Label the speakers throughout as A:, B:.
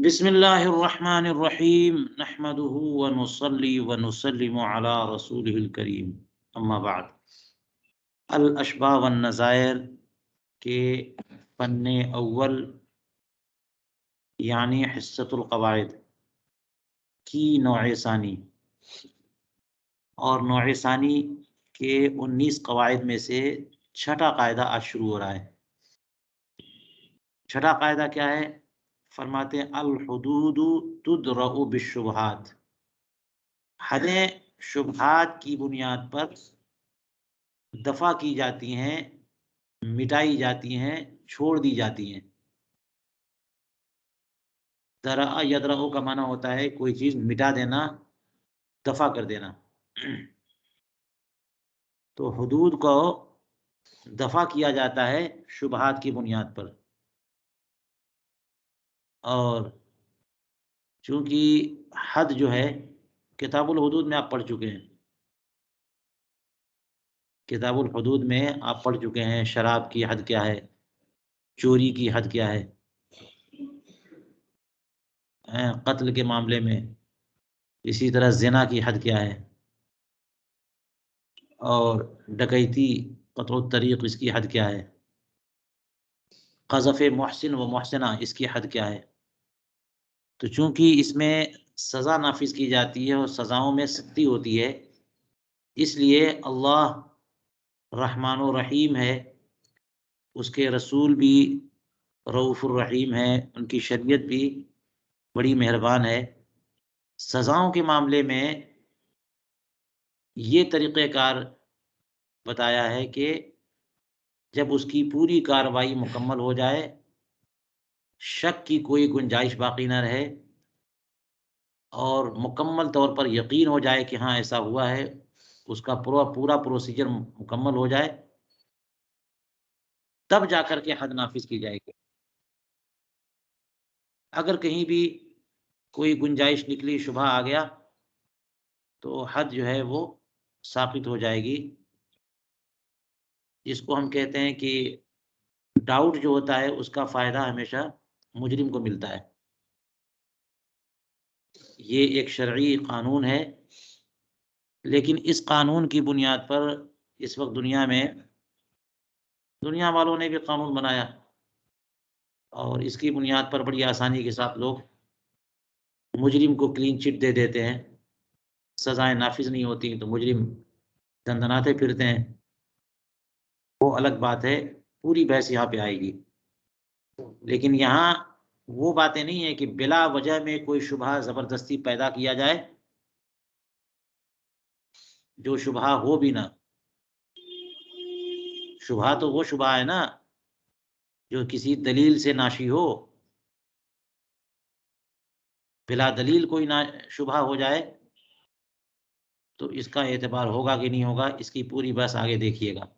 A: बिस्मिल्लाहिर्रहमानिर्रहीम नहमदुहु व नुसल्ली व नुसल्लिमु अला रसूलिहिल करीम अम्मा बाद। अल अशबाह वन नज़ायर के फन्ने अव्वल यानी हिस्सतुल क़वाइद की नौए सानी और नौए सानी के 19 क़वाइद में से छठा कायदा आज शुरू हो रहा है। छठा कायदा क्या है? फरमाते हैं अल हुदूदु तुदरउ बिश्शुबहात, हदें शुबहात की बुनियाद पर दफा की जाती हैं, मिटाई जाती हैं, छोड़ दी जाती हैं। दरा यदरउ का माना होता है कोई चीज मिटा देना, दफा कर देना। तो हुदूद को दफा किया जाता है शुबहात की बुनियाद पर। और चूंकि हद जो है किताबुल हुदूद में आप पढ़ चुके हैं, किताबुल हुदूद में आप पढ़ चुके हैं शराब की हद क्या है, चोरी की हद क्या है, कत्ल के मामले में, इसी तरह ज़िना की हद क्या है, और डकैती क़त्ल तरीक़ इसकी हद क्या है, क़ज़फ़ मुहसिन व मुहसिना इसकी हद क्या है। तो चूंकि इसमें सज़ा नाफिज की जाती है और सज़ाओं में सख्ती होती है, इसलिए अल्लाह रहमान व रहीम है, उसके रसूल भी रऊफ़ुर रहीम है, उनकी शरीयत भी बड़ी मेहरबान है। सज़ाओं के मामले में ये तरीक़ेकार बताया है कि जब उसकी पूरी कार्रवाई मुकम्मल हो जाए, शक की कोई गुंजाइश बाकी ना रहे और मुकम्मल तौर पर यकीन हो जाए कि हाँ ऐसा हुआ है, उसका पूरा पूरा प्रोसीजर मुकम्मल हो जाए, तब जाकर के हद नाफिज की जाएगी। अगर कहीं भी कोई गुंजाइश निकली, शुबहा आ गया, तो हद जो है वो साबित हो जाएगी। जिसको हम कहते हैं कि डाउट जो होता है उसका फ़ायदा हमेशा मुजरिम को मिलता है। ये एक शरई कानून है, लेकिन इस कानून की बुनियाद पर इस वक्त दुनिया वालों ने भी कानून बनाया और इसकी बुनियाद पर बड़ी आसानी के साथ लोग मुजरिम को क्लीन चिट दे देते हैं। सज़ाएँ नाफिज़ नहीं होती तो मुजरिम दंदनाते फिरते हैं। वो अलग बात है, पूरी बहस यहाँ पे आएगी। लेकिन यहाँ वो बातें नहीं है कि बिला वजह में कोई शुबहा ज़बरदस्ती पैदा किया जाए, जो शुबहा हो भी ना। शुबहा तो वो शुबहा है ना जो किसी दलील से नाशी हो। बिला दलील कोई ना शुबहा हो जाए तो इसका एतबार होगा कि नहीं होगा, इसकी पूरी बहस आगे देखिएगा।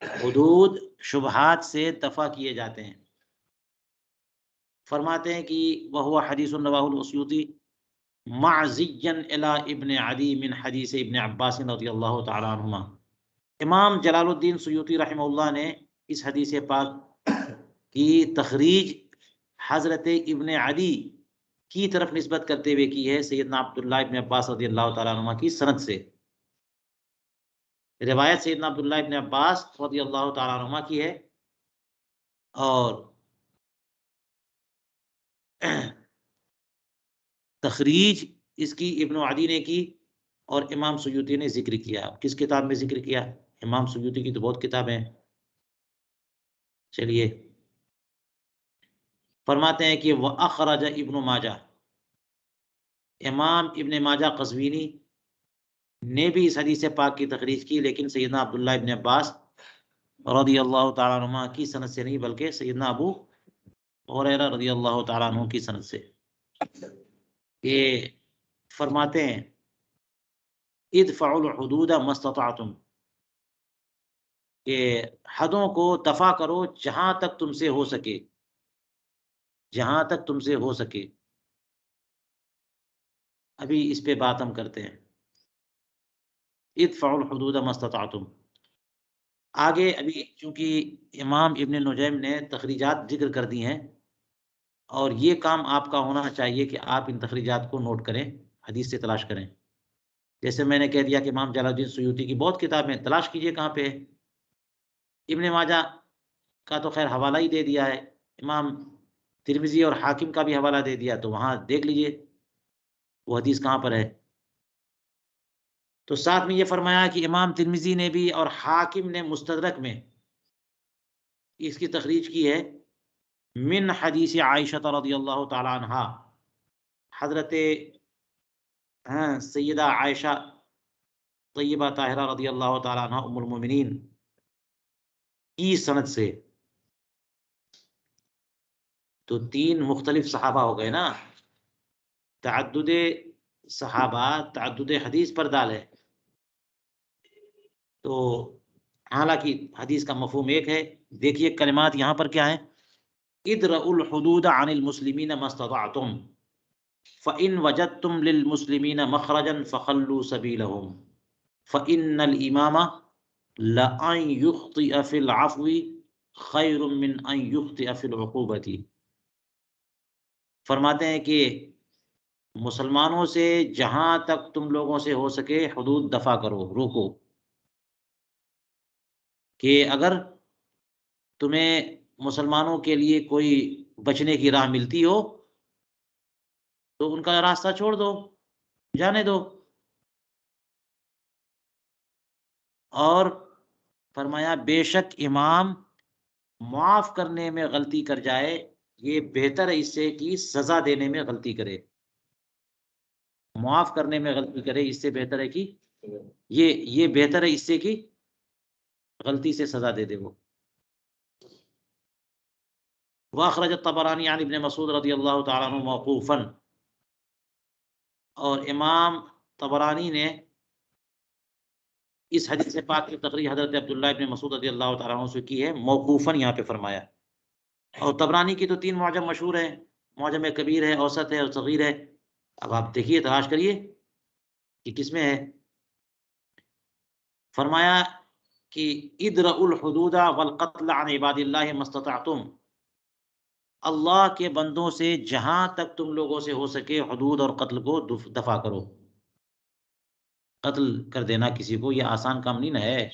A: हुदूद शुबहात से दफ़ा किए जाते हैं। फरमाते हैं कि वह हुआ हदीसुन रवाहुल अस्यूती मअज़िय्यन इला इब्न अदी मिन हदीस इब्न अब्बास रज़ियल्लाहु तआला अन्हुमा। इमाम जलालुद्दीन सुयूती रहमहुल्लाह ने इस हदीस पाक की तखरीज हज़रत इब्न अदी की तरफ निस्बत करते हुए की है सैयदना अब्दुल्लाह इब्न अब्बास रज़ियल्लाहु तआला अन्हुमा की सनद से। रिवायत सैयदना अब्दुल्लाह इब्न अब्बास रज़ियल्लाहु तआला अन्हुमा की है और तखरीज इसकी इब्न अदी ने की और इमाम सुयूती ने ज़िक्र किया। किस किताब में ज़िक्र किया? इमाम सुयूती की तो बहुत किताबें हैं। चलिए, फरमाते हैं कि वह अखरज इब्न माजा, इमाम इब्न माजा कज़वीनी ने भी इस हदीस पाक की तखरीज की, लेकिन सैयदना अब्दुल्लाह इब्न अब्बास रज़ियल्लाहु तआला अन्हुमा की सनद से नहीं, बल्कि सैयदना अबू हुरैरा रज़ियल्लाहु तआला अन्हु की सनद से। ये फरमाते हैं इदफ़उल हुदूद मस्ततअतुम, कि हदों को दफ़ा करो जहाँ तक तुमसे हो सके, जहाँ तक तुमसे हो सके। अभी इस पे बात हम करते हैं। इदफ़उल हुदूद मस्ततअतुम, आगे अभी चूँकि इमाम इब्न नुजैम ने तखरीजात ज़िक्र कर दी हैं, और ये काम आपका होना चाहिए कि आप इन तखरीजात को नोट करें, हदीस से तलाश करें। जैसे मैंने कह दिया कि इमाम जलालुद्दीन सुयूती की बहुत किताबें, तलाश कीजिए कहाँ पे है। इब्न माजा का तो खैर हवाला ही दे दिया है, इमाम तिरमिज़ी और हाकिम का भी हवाला दे दिया, तो वहाँ देख लीजिए वो हदीस कहाँ पर है। तो साथ में ये फरमाया कि इमाम तिरमिज़ी ने भी और हाकिम ने मुस्तदरक में इसकी तखरीज की है, मिन हदीस आयशा रज़ियल्लाहु तआला अन्हा, हज़रत सैयदा आयशा तय्यबा ताहिरा रज़ियल्लाहु तआला अन्हा उम्मुल मोमिनीन की सनद से। तो 3 मुख्तलिफ सहाबा हो गए ना, तअद्दुदे सहाबा, तअद्दुदे हदीस पर दाल है। तो हालाँकि हदीस का मफ़हूम एक है। देखिए कलिमात यहाँ पर क्या है, इद्रउल हुदूद अनिल मुस्लिमीन मस्ततअतुम फ़इन वजदतुम लिल मुस्लिमीन मखरजन फ़खल्लू सबीलहुम फ़इन्नल इमामा लअन युख्तिअ फ़िल अफ़्वी खैरुम मिन अन युख्तिअ फ़िल उक़ूबति। फरमाते हैं कि मुसलमानों से जहाँ तक तुम लोगों से हो सके हुदूद दफ़ा करो, रोको। कि अगर तुम्हें मुसलमानों के लिए कोई बचने की राह मिलती हो, तो उनका रास्ता छोड़ दो, जाने दो। और फरमाया बेशक इमाम मुआफ़ करने में गलती कर जाए, ये बेहतर है इससे कि सज़ा देने में गलती करे। मुआफ़ करने में गलती करे, इससे बेहतर है कि ये बेहतर है इससे कि गलती से सज़ा दे दे वो। व अख़रज अत-तबरानी अन इब्न मसूद रज़ियल्लाहु तआला अन्हु मौक़ूफ़न, और इमाम तबरानी ने इस हदीस पाक की तक़रीर हज़रत अब्दुल्लाह इब्न मसूद रज़ियल्लाहु तआला अन्हु से की है, मौक़ूफ़न यहाँ पे फरमाया। और तबरानी की तो 3 मुअज्जम मशहूर हैं, मुअज्जम कबीर है, औसत है और सग़ीर है। अब आप देखिए, तलाश करिए कि किसमें है। फरमाया कि इद्रउल हुदूदा वल क़त्ल अन इबादिल्लाहि मस्ततअतुम, अल्लाह के बंदों से जहाँ तक तुम लोगों से हो सके हुदूद और कत्ल को दफ़ा करो। कत्ल कर देना किसी को, ये आसान काम नहीं ना है,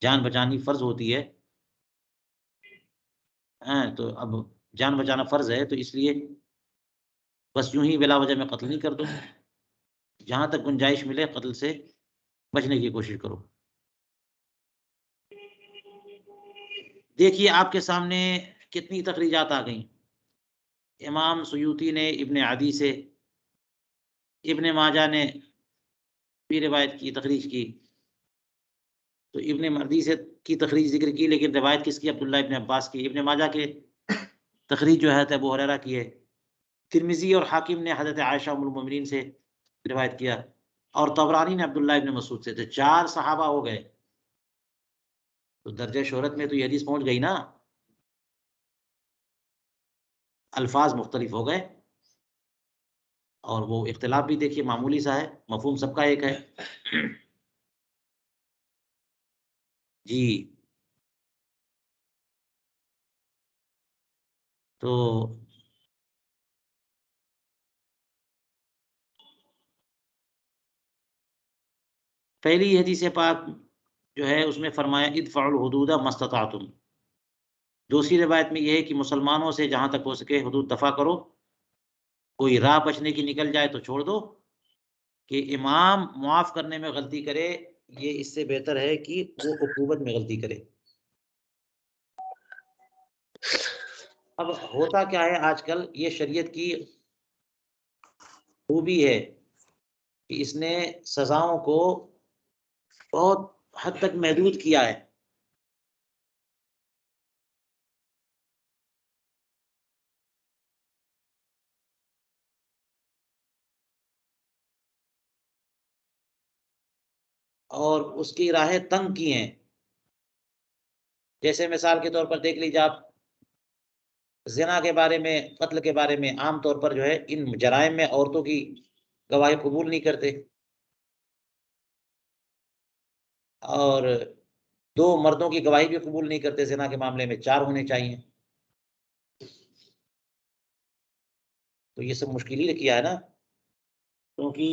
A: जान बचानी फ़र्ज़ होती है। तो अब जान बचाना फ़र्ज़ है, तो इसलिए बस यूँ ही बिला वजह में कत्ल नहीं कर दो। जहाँ तक गुंजाइश मिले कत्ल से बचने की कोशिश करो। देखिए आपके सामने कितनी तखरीजात आ गईं। इमाम सुयूती ने इब्न अदी से, इब्न माजा ने भी रिवायत की, तखरीज की। तो इब्न मर्दी से की तखरीज ज़िक्र की, लेकिन रिवायत किसकी? अब्दुल्लाह इब्न अब्बास की। इब्न माजा के तखरीज जो है अबू हुरैरा की है। तिरमिज़ी और हाकिम ने हज़रत आयशा उम्मुल मोमिनीन से रिवायत किया, और तबरानी ने अब्दुल्लाह इब्न मसूद से। तो 4 सहाबा हो गए। तो दर्जे शोहरत में तो ये हदीस पहुँच गई ना। अल्फ़ाज़ मुख्तलिफ हो गए, और वो इख्तिलाफ भी देखिए मामूली सा है, मफ़हूम सबका एक है। जी, तो पहली हदीस पाक जो है उसमें फरमाया इदफ़उल हुदूद मस्ततअतुम। दूसरी रिवायत में ये है कि मुसलमानों से जहाँ तक हो सके हुदूद दफ़ा करो, कोई राह बचने की निकल जाए तो छोड़ दो। कि इमाम मुआफ़ करने में गलती करे, ये इससे बेहतर है कि वो उक़ूबत में गलती करे। अब होता क्या है आजकल, ये शरीयत की खूबी है कि इसने सज़ाओं को बहुत हद तक महदूद किया है। और उसकी राहें तंग की हैं। जैसे मिसाल के तौर पर देख लीजिए आप, ज़िना के बारे में, कत्ल के बारे में आम तौर पर जो है इन जराइम में औरतों की गवाही कबूल नहीं करते, और 2 मर्दों की गवाही भी कबूल नहीं करते। ज़िना के मामले में 4 होने चाहिए। तो ये सब मुश्किल ही किया है ना, क्योंकि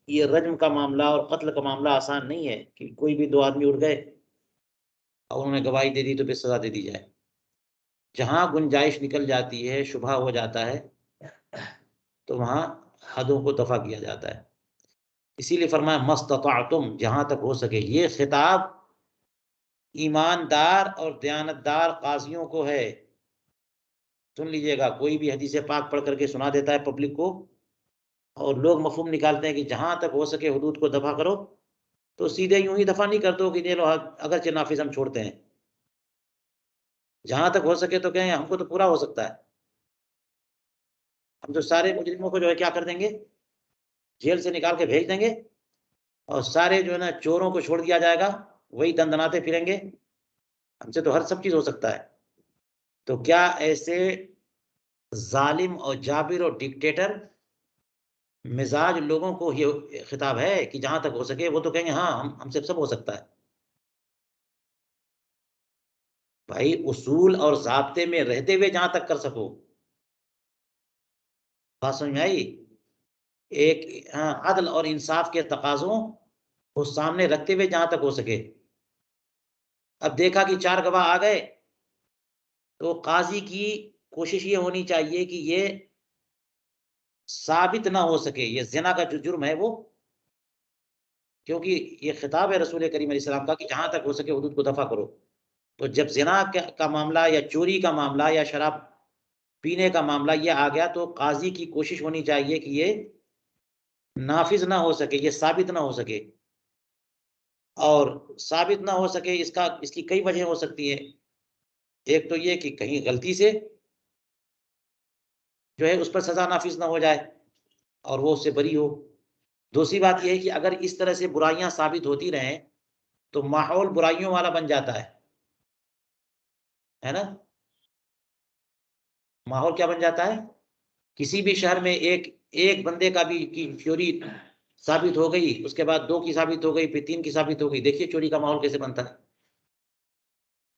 A: ये रज्म का मामला और कत्ल का मामला आसान नहीं है कि कोई भी 2 आदमी उठ गए और उन्होंने गवाही दे दी तो फिर सज़ा दे दी जाए। जहाँ गुंजाइश निकल जाती है, शुबहा हो जाता है, तो वहाँ हदों को दफ़ा किया जाता है। इसीलिए फरमाया मस्तताअतुम, जहाँ तक हो सके। ये खिताब ईमानदार और दयानतदार काज़ियों को है। सुन लीजिएगा, कोई भी हदीस पाक पढ़ कर के सुना देता है पब्लिक को और लोग मफ़हूम निकालते हैं कि जहाँ तक हो सके हुदूद को दफ़ा करो, तो सीधे यूँ ही दफ़ा नहीं कर दो कि चलो अगरचे नाफ़िज़ हम छोड़ते हैं। जहाँ तक हो सके तो कहें हमको तो पूरा हो सकता है। हम तो सारे मुजरिमों को जो है क्या कर देंगे, जेल से निकाल के भेज देंगे और सारे जो है ना चोरों को छोड़ दिया जाएगा, वही दंदनाते फिरेंगे। हमसे तो हर सब चीज़ हो सकता है। तो क्या ऐसे ज़ालिम और जाबिर और डिक्टेटर मिज़ाज लोगों को ये खिताब है कि जहाँ तक हो सके वो तो कहेंगे हाँ, हम हमसे सब हो सकता है। भाई उसूल और ज़ाब्ते में रहते हुए जहाँ तक कर सको। बात समझ में आई? एक अदल और इंसाफ के तकाज़ों को सामने रखते हुए जहाँ तक हो सके। अब देखा कि 4 गवाह आ गए, तो काज़ी की कोशिश ये होनी चाहिए कि ये साबित ना हो सके, ये ज़िना का जो जुर्म है वो, क्योंकि ये खिताब है रसूल करीम अलैहिस्सलाम का कि जहाँ तक हो सके हुदूद को दफ़ा करो। तो जब ज़िना का मामला या चोरी का मामला या शराब पीने का मामला ये आ गया, तो काज़ी की कोशिश होनी चाहिए कि ये नाफ़िज़ ना हो सके, ये साबित ना हो सके। और साबित ना हो सके इसकी कई वजह हो सकती हैं। एक तो ये कि कहीं गलती से जो है उस पर सज़ा नाफ़िज़ ना हो जाए और वो उससे बरी हो। दूसरी बात ये है कि अगर इस तरह से बुराइयाँ साबित होती रहें, तो माहौल बुराइयों वाला बन जाता है ना? माहौल क्या बन जाता है? किसी भी शहर में एक एक बंदे का भी की चोरी साबित हो गई, उसके बाद 2 की साबित हो गई, फिर 3 की साबित हो गई। देखिए चोरी का माहौल कैसे बनता है।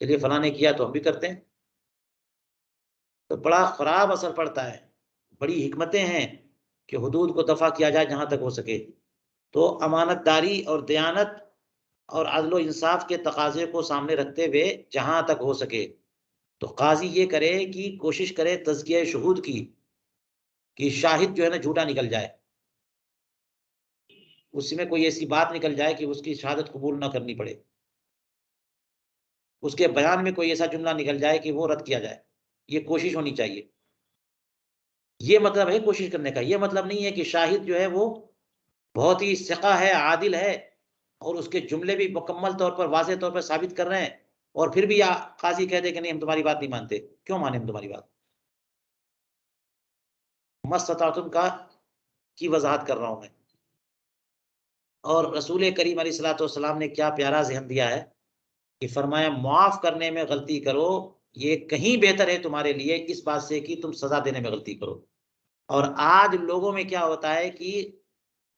A: चलिए फलाँ ने किया तो हम भी करते हैं। तो बड़ा ख़राब असर पड़ता है। बड़ी हिकमतें हैं कि हुदूद को दफ़ा किया जाए जहाँ तक हो सके। तो अमानतदारी और दयानत और अदल व इंसाफ के तकाज़े को सामने रखते हुए जहाँ तक हो सके, तो काज़ी ये करे कि कोशिश करे तज़किया शुहूद की, कि शाहिद जो है ना झूठा निकल जाए। उसमें कोई ऐसी बात निकल जाए कि उसकी शहादत कबूल ना करनी पड़े। उसके बयान में कोई ऐसा जुमला निकल जाए कि वो रद्द किया जाए। ये कोशिश होनी चाहिए। ये मतलब है कोशिश करने का। ये मतलब नहीं है कि शाहिद जो है वो बहुत ही सिक़ा है, आदिल है और उसके जुमले भी मुकम्मल तौर पर, वाज़ेह तौर पर साबित कर रहे हैं और फिर भी काज़ी कह दे कि नहीं हम तुम्हारी बात नहीं मानते। क्यों माने हम तुम्हारी बात? मस्ततातुम का की वज़ाहत कर रहा हूँ मैं। और रसूल करीम अलैहिस्सलातु वस्सलाम ने क्या प्यारा ज़हन दिया है कि फरमाया माफ़ करने में गलती करो, ये कहीं बेहतर है तुम्हारे लिए इस बात से कि तुम सज़ा देने में गलती करो। और आज लोगों में क्या होता है कि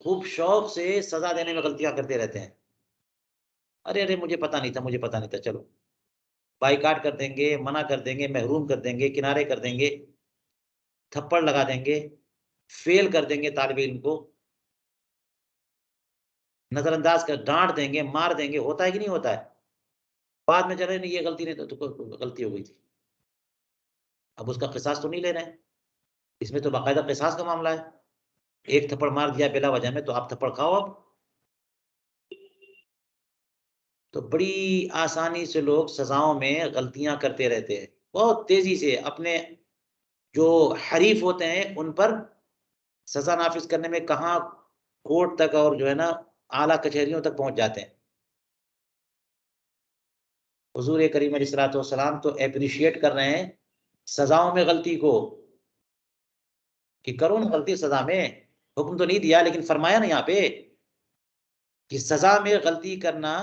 A: खूब शौक से सज़ा देने में गलतियाँ करते रहते हैं। अरे, अरे! मुझे पता नहीं था, मुझे पता नहीं था, चलो। बायकॉट कर देंगे, मना कर देंगे, महरूम कर देंगे, किनारे कर देंगे, थप्पड़ लगा देंगे, फ़ेल कर देंगे तालिब इल्म को, नज़रअंदाज कर डाँट देंगे, मार देंगे, होता है कि नहीं होता है? बाद में चले नहीं ये गलती नहीं तो गलती हो गई थी। अब उसका क़िसास तो नहीं ले रहे हैं। इसमें तो बाकायदा क़िसास का मामला है। एक थप्पड़ मार दिया बिला वजह में तो आप थप्पड़ खाओ अब। तो बड़ी आसानी से लोग सज़ाओं में गलतियाँ करते रहते हैं। बहुत तेज़ी से अपने जो हरीफ होते हैं उन पर सज़ा नाफ़िज़ करने में कहाँ कोर्ट तक और जो है ना आला कचहरियों तक पहुँच जाते हैं। हुज़ूर करीम अलैहिस्सलातु वस्सलाम तो एप्रिशिएट कर रहे हैं सज़ाओं में गलती को कि करो ना गलती सज़ा में। हुक्म तो नहीं दिया लेकिन फरमाया ना यहाँ पे कि सज़ा में गलती करना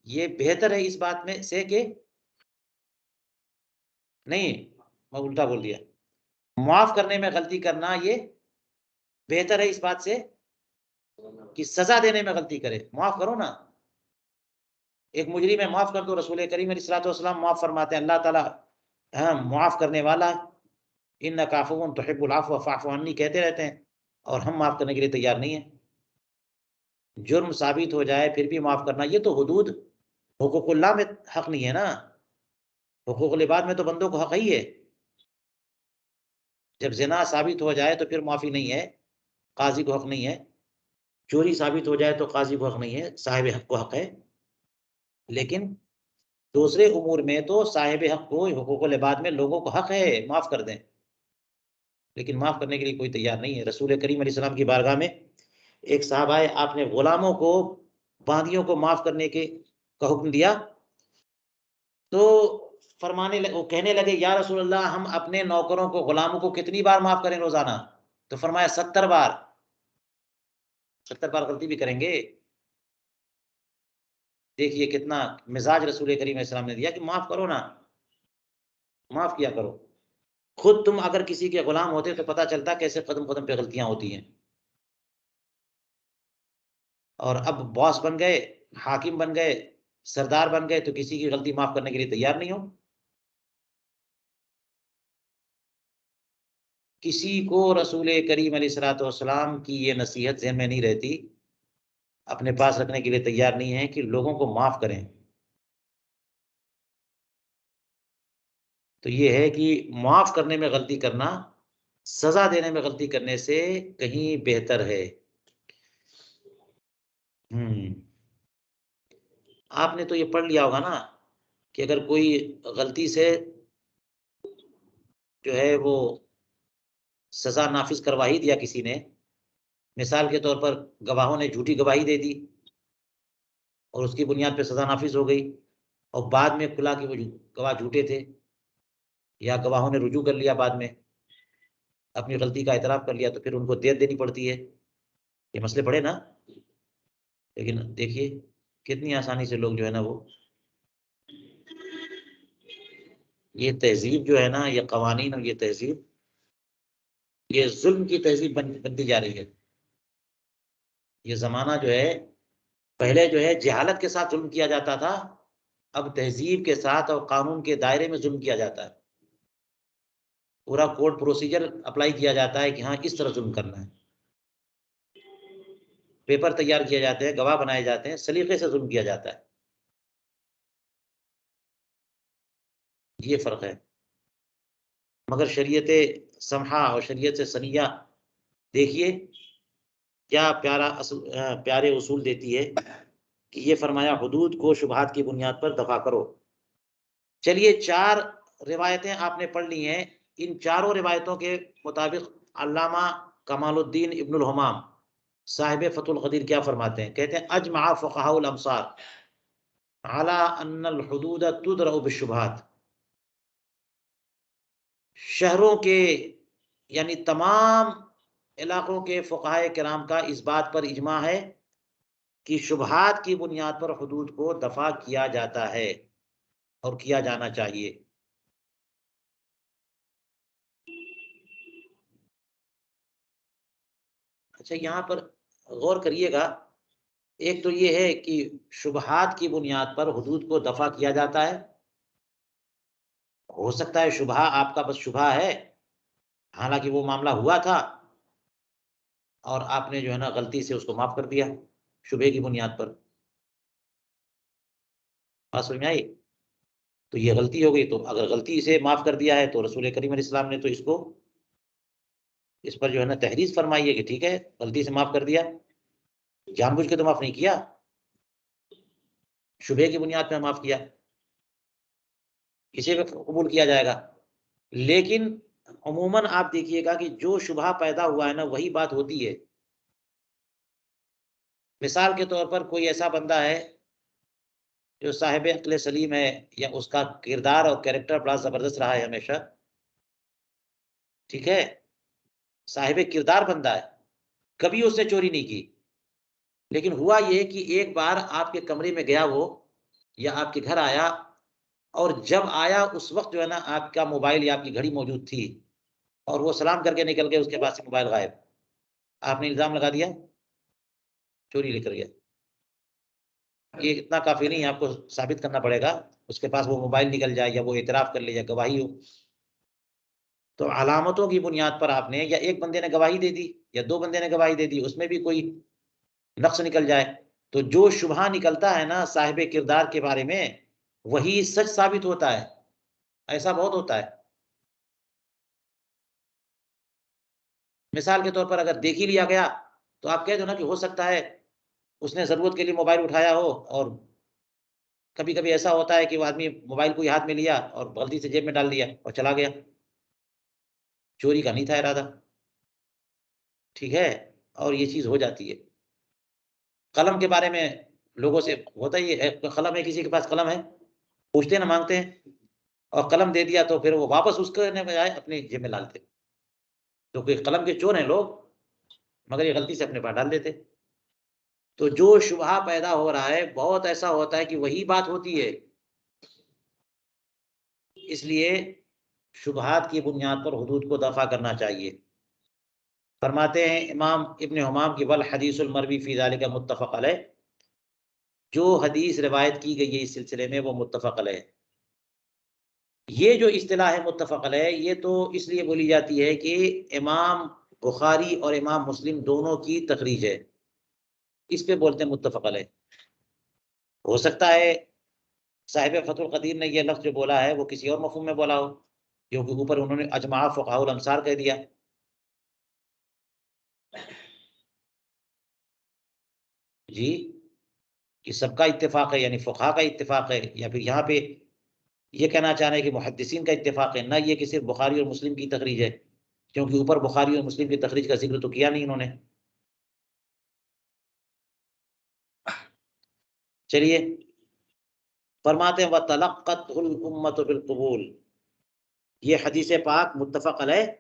A: ये बेहतर है इस बात में से कि नहीं, मैं उल्टा बोल दिया। माफ़ करने में गलती करना ये बेहतर है इस बात से कि सज़ा देने में गलती करे। माफ़ करो ना। एक मुजरिम है माफ़ कर दो, रसूल करीम अलैहिस्सलातु वस्सलाम माफ़ फरमाते हैं। अल्लाह ताला हाँ, माफ़ करने वाला है। इन्नका अफ़ुव्वुन तुहिब्बुल अफ़्व फ़अफ़ु अन्नी कहते रहते हैं, और हम माफ़ करने के लिए तैयार नहीं हैं। जुर्म साबित हो जाए फिर भी माफ़ करना, ये तो हुदूद हुकूकुल्लाह में हक़ नहीं है ना, हुकूकुल इबाद में तो बंदों को हक़ ही है। जब ज़िना साबित हो जाए तो फिर माफ़ी नहीं है, काज़ी को हक़ नहीं है। चोरी साबित हो जाए तो काज़ी को हक़ नहीं है, साहिब हक़ को हक़ है। लेकिन दूसरे उमूर में तो साहिब हक़ को हुकूकुल इबाद में लोगों को हक़ है, माफ़ कर दें। लेकिन माफ़ करने के लिए कोई तैयार नहीं है। रसूल करीम अलैहिस्सलाम की बारगाह में एक साहब आए, आपने गुलामों को, बांदियों को माफ़ करने के का हुक्म दिया, तो वो कहने लगे, या रसूल अल्लाह, हम अपने नौकरों को, गुलामों को कितनी बार माफ़ करें रोज़ाना? तो फरमाया 70 बार। 70 बार गलती भी करेंगे। देखिए कितना मिज़ाज रसूल करीम अलैहिस्सलाम ने दिया कि माफ़ करो ना, माफ़ किया करो। खुद तुम अगर किसी के गुलाम होते तो पता चलता कैसे कदम-कदम पे गलतियाँ होती हैं। और अब बॉस बन गए, हाकिम बन गए, सरदार बन गए, तो किसी की गलती माफ़ करने के लिए तैयार नहीं हो। किसी को रसूल करीम अलैहिस्सलातु वस्सलाम की ये नसीहत ज़हन में नहीं रहती, अपने पास रखने के लिए तैयार नहीं है कि लोगों को माफ़ करें। तो ये है कि माफ़ करने में गलती करना, सज़ा देने में गलती करने से कहीं बेहतर है। हुँ। आपने तो ये पढ़ लिया होगा ना कि अगर कोई गलती से जो है वो सज़ा नाफ़िज़ करवा ही दिया किसी ने, मिसाल के तौर पर गवाहों ने झूठी गवाही दे दी और उसकी बुनियाद पे सज़ा नाफ़िज़ हो गई, और बाद में खुला कि वो गवाह झूठे थे, या गवाहों ने रुजू कर लिया बाद में, अपनी गलती का एतराफ़ कर लिया, तो फिर उनको दियत देनी पड़ती है। ये मसले पड़े ना? लेकिन देखिए कितनी आसानी से लोग जो है ना वो, ये तहज़ीब जो है ना, ये कवानीन और ये तहज़ीब, ये ज़ुल्म की तहज़ीब बनती जा रही है। ये ज़माना जो है, पहले जो है जहालत के साथ ज़ुल्म किया जाता था, अब तहज़ीब के साथ और कानून के दायरे में ज़ुल्म किया जाता है। पूरा कोड प्रोसीजर अप्लाई किया जाता है कि हाँ, इस तरह ज़ुल्म करना है। पेपर तैयार किए जाते हैं, गवाह बनाए जाते हैं, सलीक़े से ज़ुल्म किया जाता है। ये फ़र्क है। मगर शरीयत समहा और शरीयत सनिया, देखिए क्या प्यारे उसूल देती है कि ये फ़रमाया, हुदूद को शुबहात की बुनियाद पर दफ़ा करो। चलिए 4 रिवायतें आपने पढ़ ली हैं। इन चारों रिवायतों के मुताबिक अल्लामा कमालुद्दीन इब्नुल हमाम साहिब फतहुल क़दीर क्या फ़रमाते हैं? कहते हैं, अजमअ फ़ुक़हाउल अमसार अला अन्नल हुदूद तुदरअ बिश्शुबहात। शहरों के, यानी तमाम इलाकों के फ़ुक़हाए किराम का इस बात पर इजमा है कि शुबहात की बुनियाद पर हुदूद को दफ़ा किया जाता है और किया जाना चाहिए। अच्छा, यहाँ पर गौर करिएगा, एक तो ये है कि शुबहात की बुनियाद पर हुदूद को दफ़ा किया जाता है। हो सकता है शुबहा आपका बस शुबहा है, हालाँकि वो मामला हुआ था और आपने जो है ना गलती से उसको माफ़ कर दिया, शुबहे की बुनियाद पर। बात समझ में आई? तो ये गलती हो गई, तो अगर गलती से माफ़ कर दिया है तो रसूल करीम अलैहि सलाम ने तो इस पर जो है ना तहरीज़ फ़रमाई है कि ठीक है, गलती से माफ़ कर दिया, जानबूझ के तो माफ़ नहीं किया, शुबहे की बुनियाद पे माफ़ किया, इसे भी कबूल किया जाएगा। लेकिन अमूमन आप देखिएगा कि जो शुबहा पैदा हुआ है ना, वही बात होती है। मिसाल के तौर पर कोई ऐसा बंदा है जो साहिब अक्ल सलीम है, या उसका किरदार और कैरेक्टर बड़ा ज़बरदस्त रहा है हमेशा, ठीक है? साहिब किरदार बंदा है, कभी उसने चोरी नहीं की। लेकिन हुआ ये कि एक बार आपके कमरे में गया वो, या आपके घर आया, और जब आया उस वक़्त जो है ना आपका मोबाइल या आपकी घड़ी मौजूद थी, और वो सलाम करके निकल गए, उसके पास से मोबाइल गायब। आपने इल्ज़ाम लगा दिया, चोरी लेकर गया। ये इतना काफ़ी नहीं है, आपको साबित करना पड़ेगा, उसके पास वो मोबाइल निकल जाए या वो इतराफ़ कर ले या गवाही हो। तो अलामतों की बुनियाद पर आपने, या एक बंदे ने गवाही दे दी या दो बंदे ने गवाही दे दी, उसमें भी कोई नक्श निकल जाए, तो जो शुबहा निकलता है ना साहिब किरदार के बारे में, वही सच साबित होता है। ऐसा बहुत होता है। मिसाल के तौर पर अगर देख ही लिया गया, तो आप कह दो ना कि हो सकता है उसने ज़रूरत के लिए मोबाइल उठाया हो, और कभी-कभी ऐसा होता है कि वो आदमी मोबाइल को ही हाथ में लिया और गलती से जेब में डाल दिया और चला गया। चोरी का नहीं था इरादा, ठीक है? और ये चीज़ हो जाती है। कलम के बारे में लोगों से होता ही है, कलम है, किसी के पास कलम है, पूछते हैं ना, माँगते हैं, और कलम दे दिया तो फिर वो वापस उसके ने बजाय अपनी जेब में डाल देते। तो कोई कलम के चोर हैं लोग, मगर ये गलती से अपने पास डाल देते। तो जो शुबहा पैदा हो रहा है, बहुत ऐसा होता है कि वही बात होती है। इसलिए शुबहात की बुनियाद पर हुदूद को दफ़ा करना चाहिए। फरमाते हैं इमाम इब्न हमाम की, वल हदीसुल मरवी फ़ी ज़ालिका मुत्तफ़क़ अलैह, जो हदीस रिवायत की गई है इस सिलसिले में वो मुत्तफ़क़ अलैह है। ये जो इस्तिलाह है मुत्तफ़क़ अलैह, ये तो इसलिए बोली जाती है कि इमाम बुखारी और इमाम मुस्लिम दोनों की तखरीज है, इस पे बोलते हैं मुत्तफ़क़ अलैह। हो सकता है साहिब फ़थुल क़दीर ने ये लफ़्ज़ जो बोला है वो किसी और मफ़हूम में बोला हो, क्योंकि ऊपर उन्होंने अजमा फ़ुक़हाउल अमसार कह दिया। जी, कि सबका इत्तेफ़ाक है, यानी फ़ुक़हा का इत्तेफ़ाक है, या फिर यहाँ पे ये कहना चाह रहे हैं कि मुहद्दिसीन का इत्तेफ़ाक है, ना ये कि सिर्फ़ बुखारी और मुस्लिम की तखरीज है, क्योंकि ऊपर बुखारी और मुस्लिम की तखरीज का ज़िक्र तो किया नहीं इन्होंने। चलिए, फरमाते हैं व तलक़्क़तहुल उम्मतु बिल क़बूल, ये हदीस पाक मुत्तफ़क़ अलैह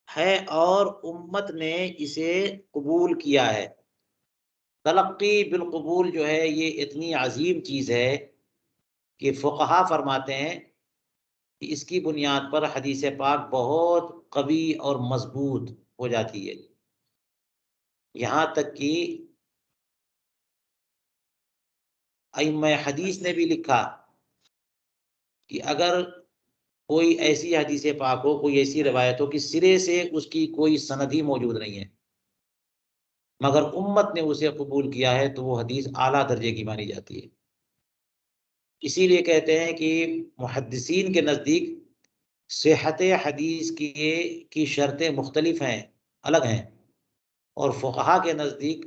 A: है और उम्मत ने इसे कबूल किया है। तलक़्क़ी बिल क़बूल जो है ये इतनी अज़ीम चीज़ है कि फ़ुक़हा फरमाते हैं कि इसकी बुनियाद पर हदीस पाक बहुत क़वी और मज़बूत हो जाती है। यहाँ तक कि अइम्मा हदीस ने भी लिखा कि अगर कोई ऐसी हदीस पाक हो, कोई ऐसी रिवायत हो कि सिरे से उसकी कोई सनद ही मौजूद नहीं है, मगर उम्मत ने उसे कबूल किया है, तो वो हदीस आला दर्जे की मानी जाती है। इसीलिए कहते हैं कि मुहद्दिसीन के नज़दीक सेहत हदीस की शर्तें मुख्तलिफ हैं, अलग हैं, और फ़ुक़हा के नज़दीक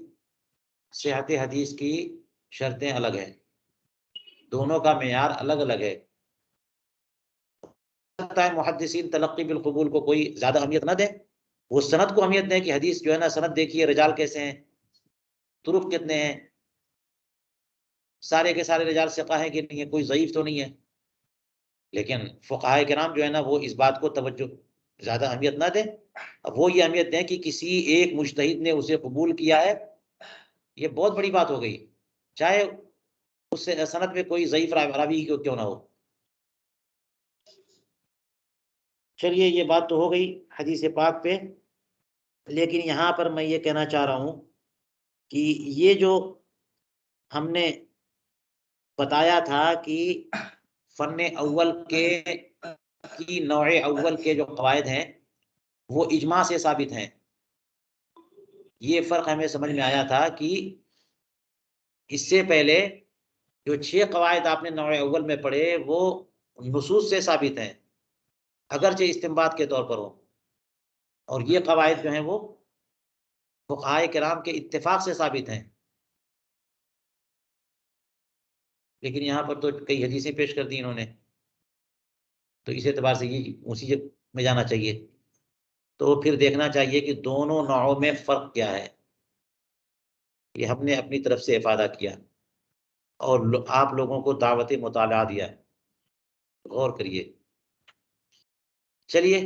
A: सेहत हदीस की शर्तें अलग हैं। दोनों का मेयार अलग-अलग है। लगता है मुहद्दिसीन तलक़्क़ी बिल क़बूल को कोई ज़्यादा अहमियत ना दें, वो सनद को अहमियत दें कि हदीस जो है ना, सनद देखिए रिजाल कैसे हैं, तुरुक़ कितने हैं, सारे के सारे रिजाल सिक़ा हैं कि नहीं है, कोई ज़ईफ़ तो नहीं है। लेकिन फ़ुक़हाए किराम जो है ना, वो इस बात को तवज्जो ज़्यादा अहमियत ना दें। अब वो ये अहमियत दें कि किसी एक मुज्तहिद ने उसे कबूल किया है, ये बहुत बड़ी बात हो गई। चाहे उस सनद में कोई ज़ईफ़ रावी क्यों क्यों ना हो। चलिए, ये बात तो हो गई हदीस पाक पे, लेकिन यहाँ पर मैं ये कहना चाह रहा हूँ कि ये जो हमने बताया था कि फ़न्ने अव्वल के की नौए अव्वल के जो क़वाइद हैं, वो इजमा से साबित हैं। ये फ़र्क हमें समझ में आया था कि इससे पहले जो 6 क़वाइद आपने नौए अव्वल में पढ़े, वो नुसूस से साबित हैं, अगरचे इस्तिंबात के तौर पर हो, और ये क़वाइद जो हैं वो फ़ुक़हाए किराम के इत्तिफ़ाक़ से साबित हैं। लेकिन यहाँ पर तो कई हदीसें पेश कर दी इन्होंने, तो इस एतबार से ये उसी में जाना चाहिए। तो फिर देखना चाहिए कि दोनों नौओं में फ़र्क क्या है। ये हमने अपनी तरफ से इफ़ादा किया और आप लोगों को दावत मुताला दिया है। गौर करिए। चलिए,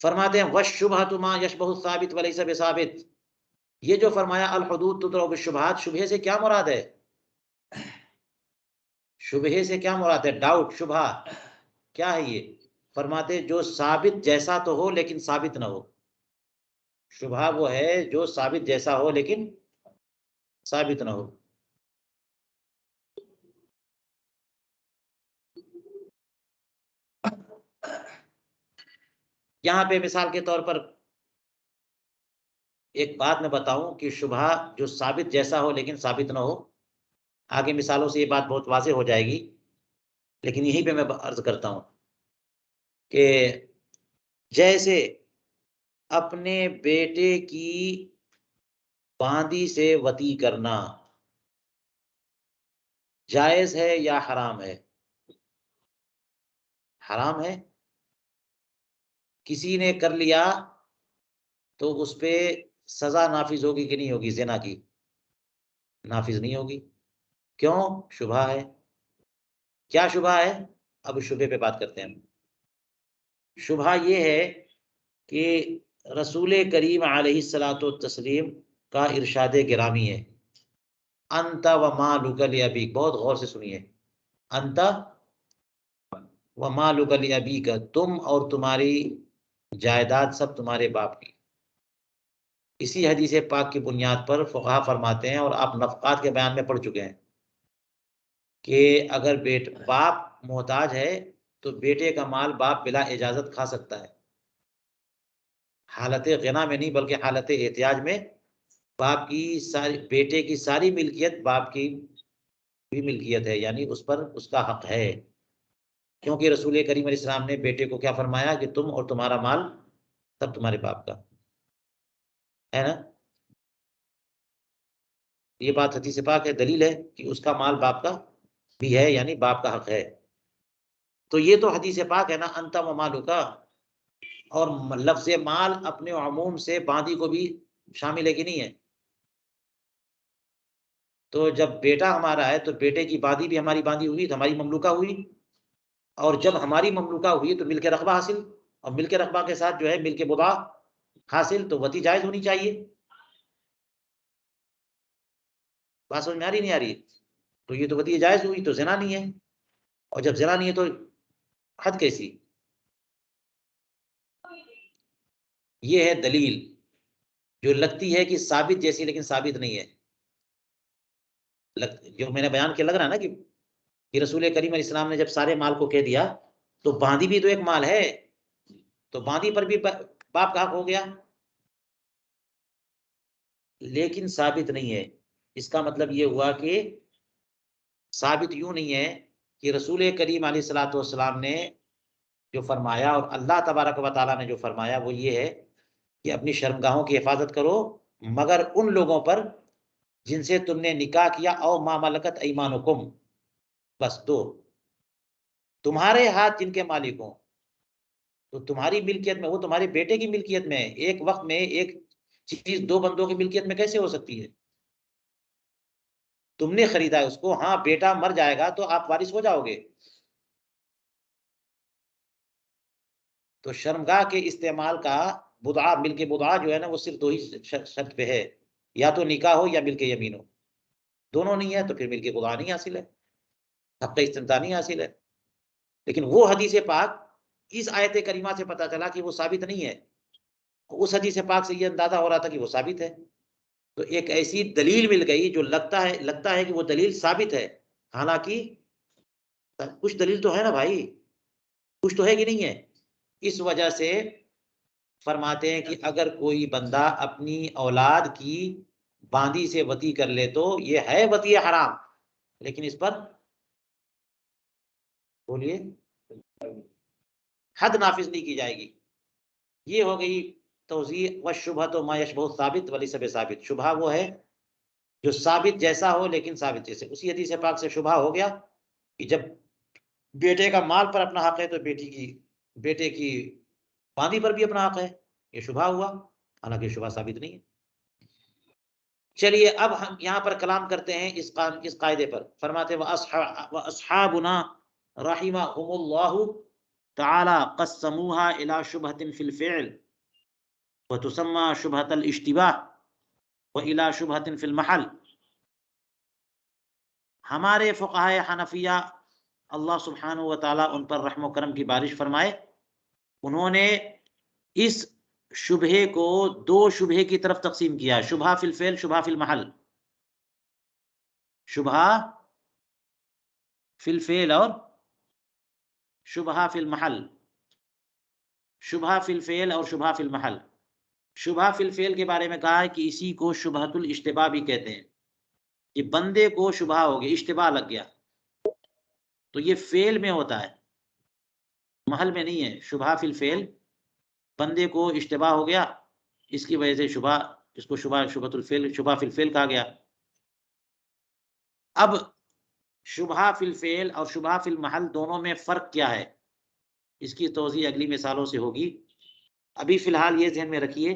A: फरमाते हैं वश्शुबहतु मा यशबहु साबित व लैसा बिसाबित। ये जो फरमाया अल हुदूद तुद्रउ बिश्शुबहात, शुबहे से क्या मुराद है? शुबहे से क्या मुराद है? डाउट, शुबहा क्या है ये? फरमाते जो साबित जैसा तो हो लेकिन साबित ना हो। शुबहा वो है जो साबित जैसा हो लेकिन साबित ना हो। यहाँ पे मिसाल के तौर पर एक बात मैं बताऊं कि शुबहा जो साबित जैसा हो लेकिन साबित ना हो, आगे मिसालों से ये बात बहुत वाज़ेह हो जाएगी, लेकिन यहीं पे मैं अर्ज़ करता हूँ कि जैसे अपने बेटे की बांदी से वती करना जायज़ है या हराम है? हराम है। किसी ने कर लिया तो उस पे सज़ा नाफ़िज़ होगी कि नहीं होगी ज़िना की? नाफ़िज़ नहीं होगी। क्यों? शुबहा है। क्या शुबहा है? अब शुबहे पे बात करते हैं हम। शुबहा ये है कि रसूल करीम अलैहिस्सलातु तस्लीम का इरशाद गिरामी है, अंत व मालुका लिअबीक, बहुत गौर से सुनिए, अंत व मालुका लिअबीक, तुम और तुम्हारी जायदाद सब तुम्हारे बाप की। इसी हदीस पाक की बुनियाद पर फुक़हा फरमाते हैं और आप नफ़क़ात के बयान में पढ़ चुके हैं कि अगर बाप मोहताज है तो बेटे का माल बाप बिला इजाज़त खा सकता है। हालत ग़िना में नहीं बल्कि हालत एहतियाज में बाप की सारी बेटे की सारी मिल्कियत बाप की भी मिल्कियत है, यानी उस पर उसका हक है। क्योंकि रसूल करीम अलैहिस्सलाम ने बेटे को क्या फरमाया कि तुम और तुम्हारा माल सब तुम्हारे बाप का, है ना? ये बात हदीस पाक है, दलील है कि उसका माल बाप का भी है, यानी बाप का हक है। तो ये तो हदीस पाक है ना, अंत व मालुका, और लफ्ज़ माल अपने अमूम से बाँदी को भी शामिल है कि नहीं है? तो जब बेटा हमारा है तो बेटे की बाँदी भी हमारी बाँधी हुई, तो हमारी ममलूका हुई, और जब हमारी ममलूका हुई तो मिल्क रक़बा हासिल, और मिल्क रक़बा के साथ जो है मिल्क बुदा हासिल, तो वती जायज़ होनी चाहिए। बात समझ में आ रही नहीं आ रही? तो ये तो वती जायज़ हुई, तो ज़िना नहीं है, और जब ज़िना नहीं है तो हद कैसी? ये है दलील, जो लगती है कि साबित जैसी लेकिन साबित नहीं है। जो मैंने बयान किया लग रहा है ना कि रसूल करीम अलैहिस्सलाम ने जब सारे माल को कह दिया, तो बाँदी भी तो एक माल है, तो बाँदी पर भी बाप का हक हो गया, लेकिन साबित नहीं है। इसका मतलब ये हुआ कि साबित यूँ नहीं है कि रसूल करीम अलैहिस्सलातु वस्सलाम ने जो फरमाया और अल्लाह तबारक व तआला ने जो फरमाया वो ये है कि अपनी शर्मगाहों की हिफाज़त करो, मगर उन लोगों पर जिनसे तुमने निकाह किया, औ मा मलकत अयमानुकुम, बस 2, तुम्हारे हाथ जिनके मालिक हों, तो तुम्हारी मिल्कियत में, वो तुम्हारे बेटे की मिल्कियत में है। एक वक़्त में एक चीज़ 2 बंदों की मिल्कियत में कैसे हो सकती है? तुमने खरीदा है उसको, हाँ, बेटा मर जाएगा तो आप वारिस हो जाओगे। तो शर्मगाह के इस्तेमाल का बुदअ, मिल्क बुदअ जो है ना, वो सिर्फ़ 2 ही शर्त पे है, या तो निकाह हो या मिल्क यमीन हो। दोनों नहीं है तो फिर मिल्क बुदअ नहीं हासिल है, हक़ इस्तिमतान नहीं हासिल है। लेकिन वो हदीस पाक इस आयत करीमा से पता चला कि वो साबित नहीं है। उस हदीस पाक से ये अंदाज़ा हो रहा था कि वो साबित है। तो एक ऐसी दलील मिल गई जो लगता है कि वो दलील साबित है। हालाँकि कुछ दलील तो है ना भाई, कुछ तो है कि नहीं है? इस वजह से फरमाते हैं कि अगर कोई बंदा अपनी औलाद की बाँदी से वती कर ले तो ये है वती हराम, लेकिन इस पर बोलिए हद नाफ़िज़ नहीं की जाएगी। ये हो गई तौज़ीह, व शुबहतु मा यशबहु साबित व लैसा बिसाबित। शुबहा वो है जो साबित जैसा हो लेकिन साबित जैसे। उसी हदीस पाक से शुबहा हो गया कि जब बेटे का माल पर अपना हक है तो बेटे की बाँदी पर भी अपना हक है। ये शुबहा हुआ, हालाँकि शुबहा साबित नहीं है। चलिए अब हम यहाँ पर कलाम करते हैं इस कायदे पर। फरमाते हैं व अस्हाबुना रहिमहुमुल्लाहु तआला क़स्समूहा इला शुबहतिन फ़िल फ़िअल व तुसम्मा शुबहतल इश्तिबाह व इला शुबहतिन फ़िल महल। हमारे फ़ुक़हाए हनफिया, अल्लाह सुब्हानहु व तआला उन पर रहम व करम की बारिश फरमाए, उन्होंने इस शुबहे को 2 शुबहे की तरफ तक़सीम किया, शुबहा फ़िल फ़िअल, शुबहा फ़िल महल। शुबहा फ़िल फ़िअल और शुबहा फ़िल महल। शुबहा फिल फेल और शुबहा फिल महल। शुबहा फिल फेल के बारे में कहा है कि इसी को शुबहतुल इश्तिबा भी कहते हैं, कि बंदे को शुबहा हो गया, इश्तिबा लग गया, तो ये फेल में होता है, महल में नहीं है। शुबहा फिल फेल, बंदे को इश्तिबा हो गया, इसकी वजह से शुबहा, इसको शुबहा शुबहतुल फेल, शुबहा फिल फेल कहा गया। अब शुबहा फिल फेल और शुबहा फिल महल दोनों में फ़र्क क्या है? इसकी तौज़ीह अगली मिसालों से होगी। अभी फ़िलहाल ये ज़हन में रखिए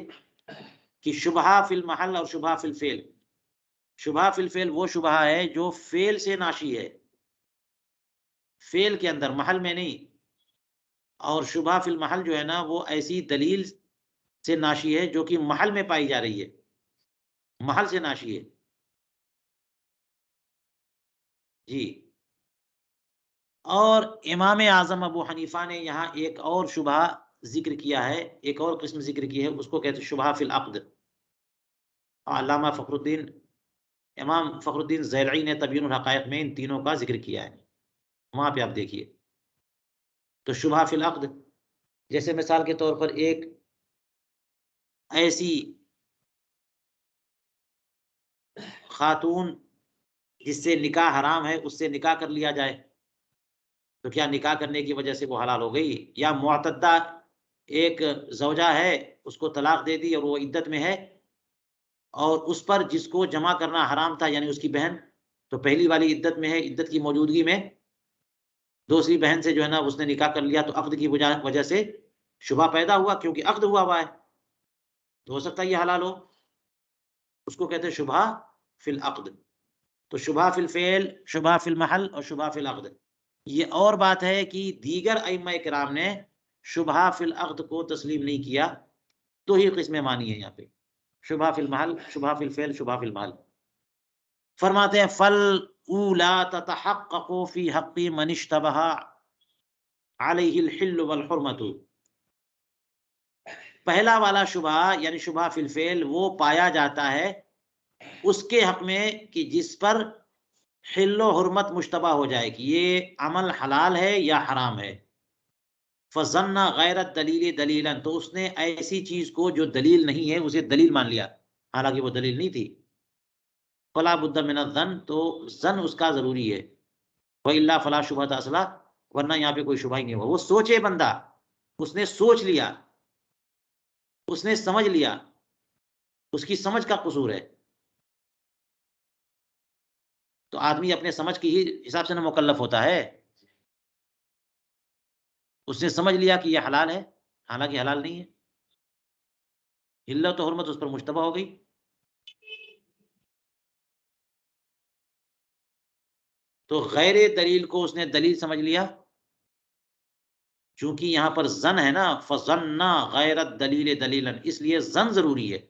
A: कि शुबहा फिल महल और शुबहा फिल फेल, शुबहा फिल फेल वो शुबहा है जो फेल से नाशी है, फेल के अंदर, महल में नहीं। और शुबहा फिल महल जो है ना, वो ऐसी दलील से नाशी है जो कि महल में पाई जा रही है, महल से नाशी है। जी। और इमाम आज़म अबू हनीफ़ा ने यहाँ एक और शुबहा ज़िक्र किया है, एक और किस्म ज़िक्र की है, उसको कहते हैं शुबहा फिल अक़्द। अल्लामा फ़खरुद्दीन, इमाम फ़खरुद्दीन ज़ैलई ने तबयीनुल हक़ाइक़ में इन तीनों का ज़िक्र किया है, वहाँ पे आप देखिए। तो शुबहा फिल अक़्द, जैसे मिसाल के तौर पर एक ऐसी ख़ातून जिससे निकाह हराम है, उससे निकाह कर लिया जाए, तो क्या निकाह करने की वजह से वो हलाल हो गई? या मुअतद्दा एक ज़ौजा है, उसको तलाक दे दी और वो इद्दत में है, और उस पर जिसको जमा करना हराम था, यानी उसकी बहन, तो पहली वाली इद्दत में है, इद्दत की मौजूदगी में दूसरी बहन से जो है ना उसने निकाह कर लिया, तो अक़्द की वजह वजह से शुबहा पैदा हुआ, क्योंकि अक़्द हुआ है, तो हो सकता है ये हलाल हो। उसको कहते हैं शुबहा फिल अक़्द। तो शुबहा फिल फ़ेल, शुबहा फिल महल और शुबहा फिल अक़्द। ये और बात है कि दीगर अइम्मा किराम ने शुबहा फिल अक़्द को तस्लीम नहीं किया, 2 ही किस्में मानी है यहाँ पे, शुबहा फिल महल, शुबहा फिल फ़ेल, शुबहा फिल महल। फरमाते हैं फल ऊला ततहक़्क़क़ु फ़ी हक़्क़ि मन इश्तबहा अलैहिल हिल्ल वल हुर्मतु। पहला वाला शुबहा यानी शुबहा फिल फ़ेल वो पाया जाता है उसके हक़ में कि जिस पर हिल्ल व हुर्मत मुश्तबा हो जाए कि ये अमल हलाल है या हराम है। फ़ज़न्ना गैर दलील दलीलन, तो उसने ऐसी चीज़ को जो दलील नहीं है उसे दलील मान लिया, हालाँकि वो दलील नहीं थी। फला बुद्द मिन अज़्ज़न, तो ज़न उसका ज़रूरी है। व इल्ला फला शुबहत असला, वरना यहाँ पे कोई शुबहा ही नहीं होगा। वो सोचे बंदा, उसने सोच लिया, उसने समझ लिया, उसकी समझ का कसूर है। तो आदमी अपने समझ के ही हिसाब से ना मुकल्लफ होता है। उसने समझ लिया कि ये हलाल है, हालाँकि हलाल नहीं है। हिल्लत और हुर्मत उस पर मुश्तबह हो गई। तो गैर दलील को उसने दलील समझ लिया। चूँकि यहाँ पर ज़न है ना, फ़ज़न्ना गैर दलील दलीलन, इसलिए ज़न ज़रूरी है।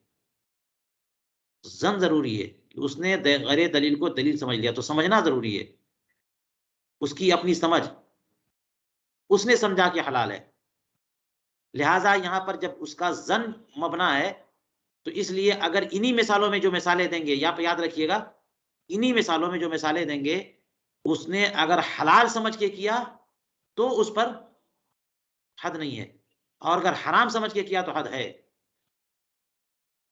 A: ज़न ज़रूरी है कि उसने गैर दलील को दलील समझ लिया, तो समझना ज़रूरी है। उसकी अपनी समझ, उसने समझा कि हलाल है। लिहाज़ा यहाँ पर जब उसका ज़न मबना है, तो इसलिए अगर इन्हीं मिसालों में जो मिसालें देंगे, यहाँ पे याद रखिएगा, इन्हीं मिसालों में जो मिसालें देंगे, उसने अगर हलाल समझ के किया, तो उस पर हद नहीं है, और अगर हराम समझ के किया तो हद है।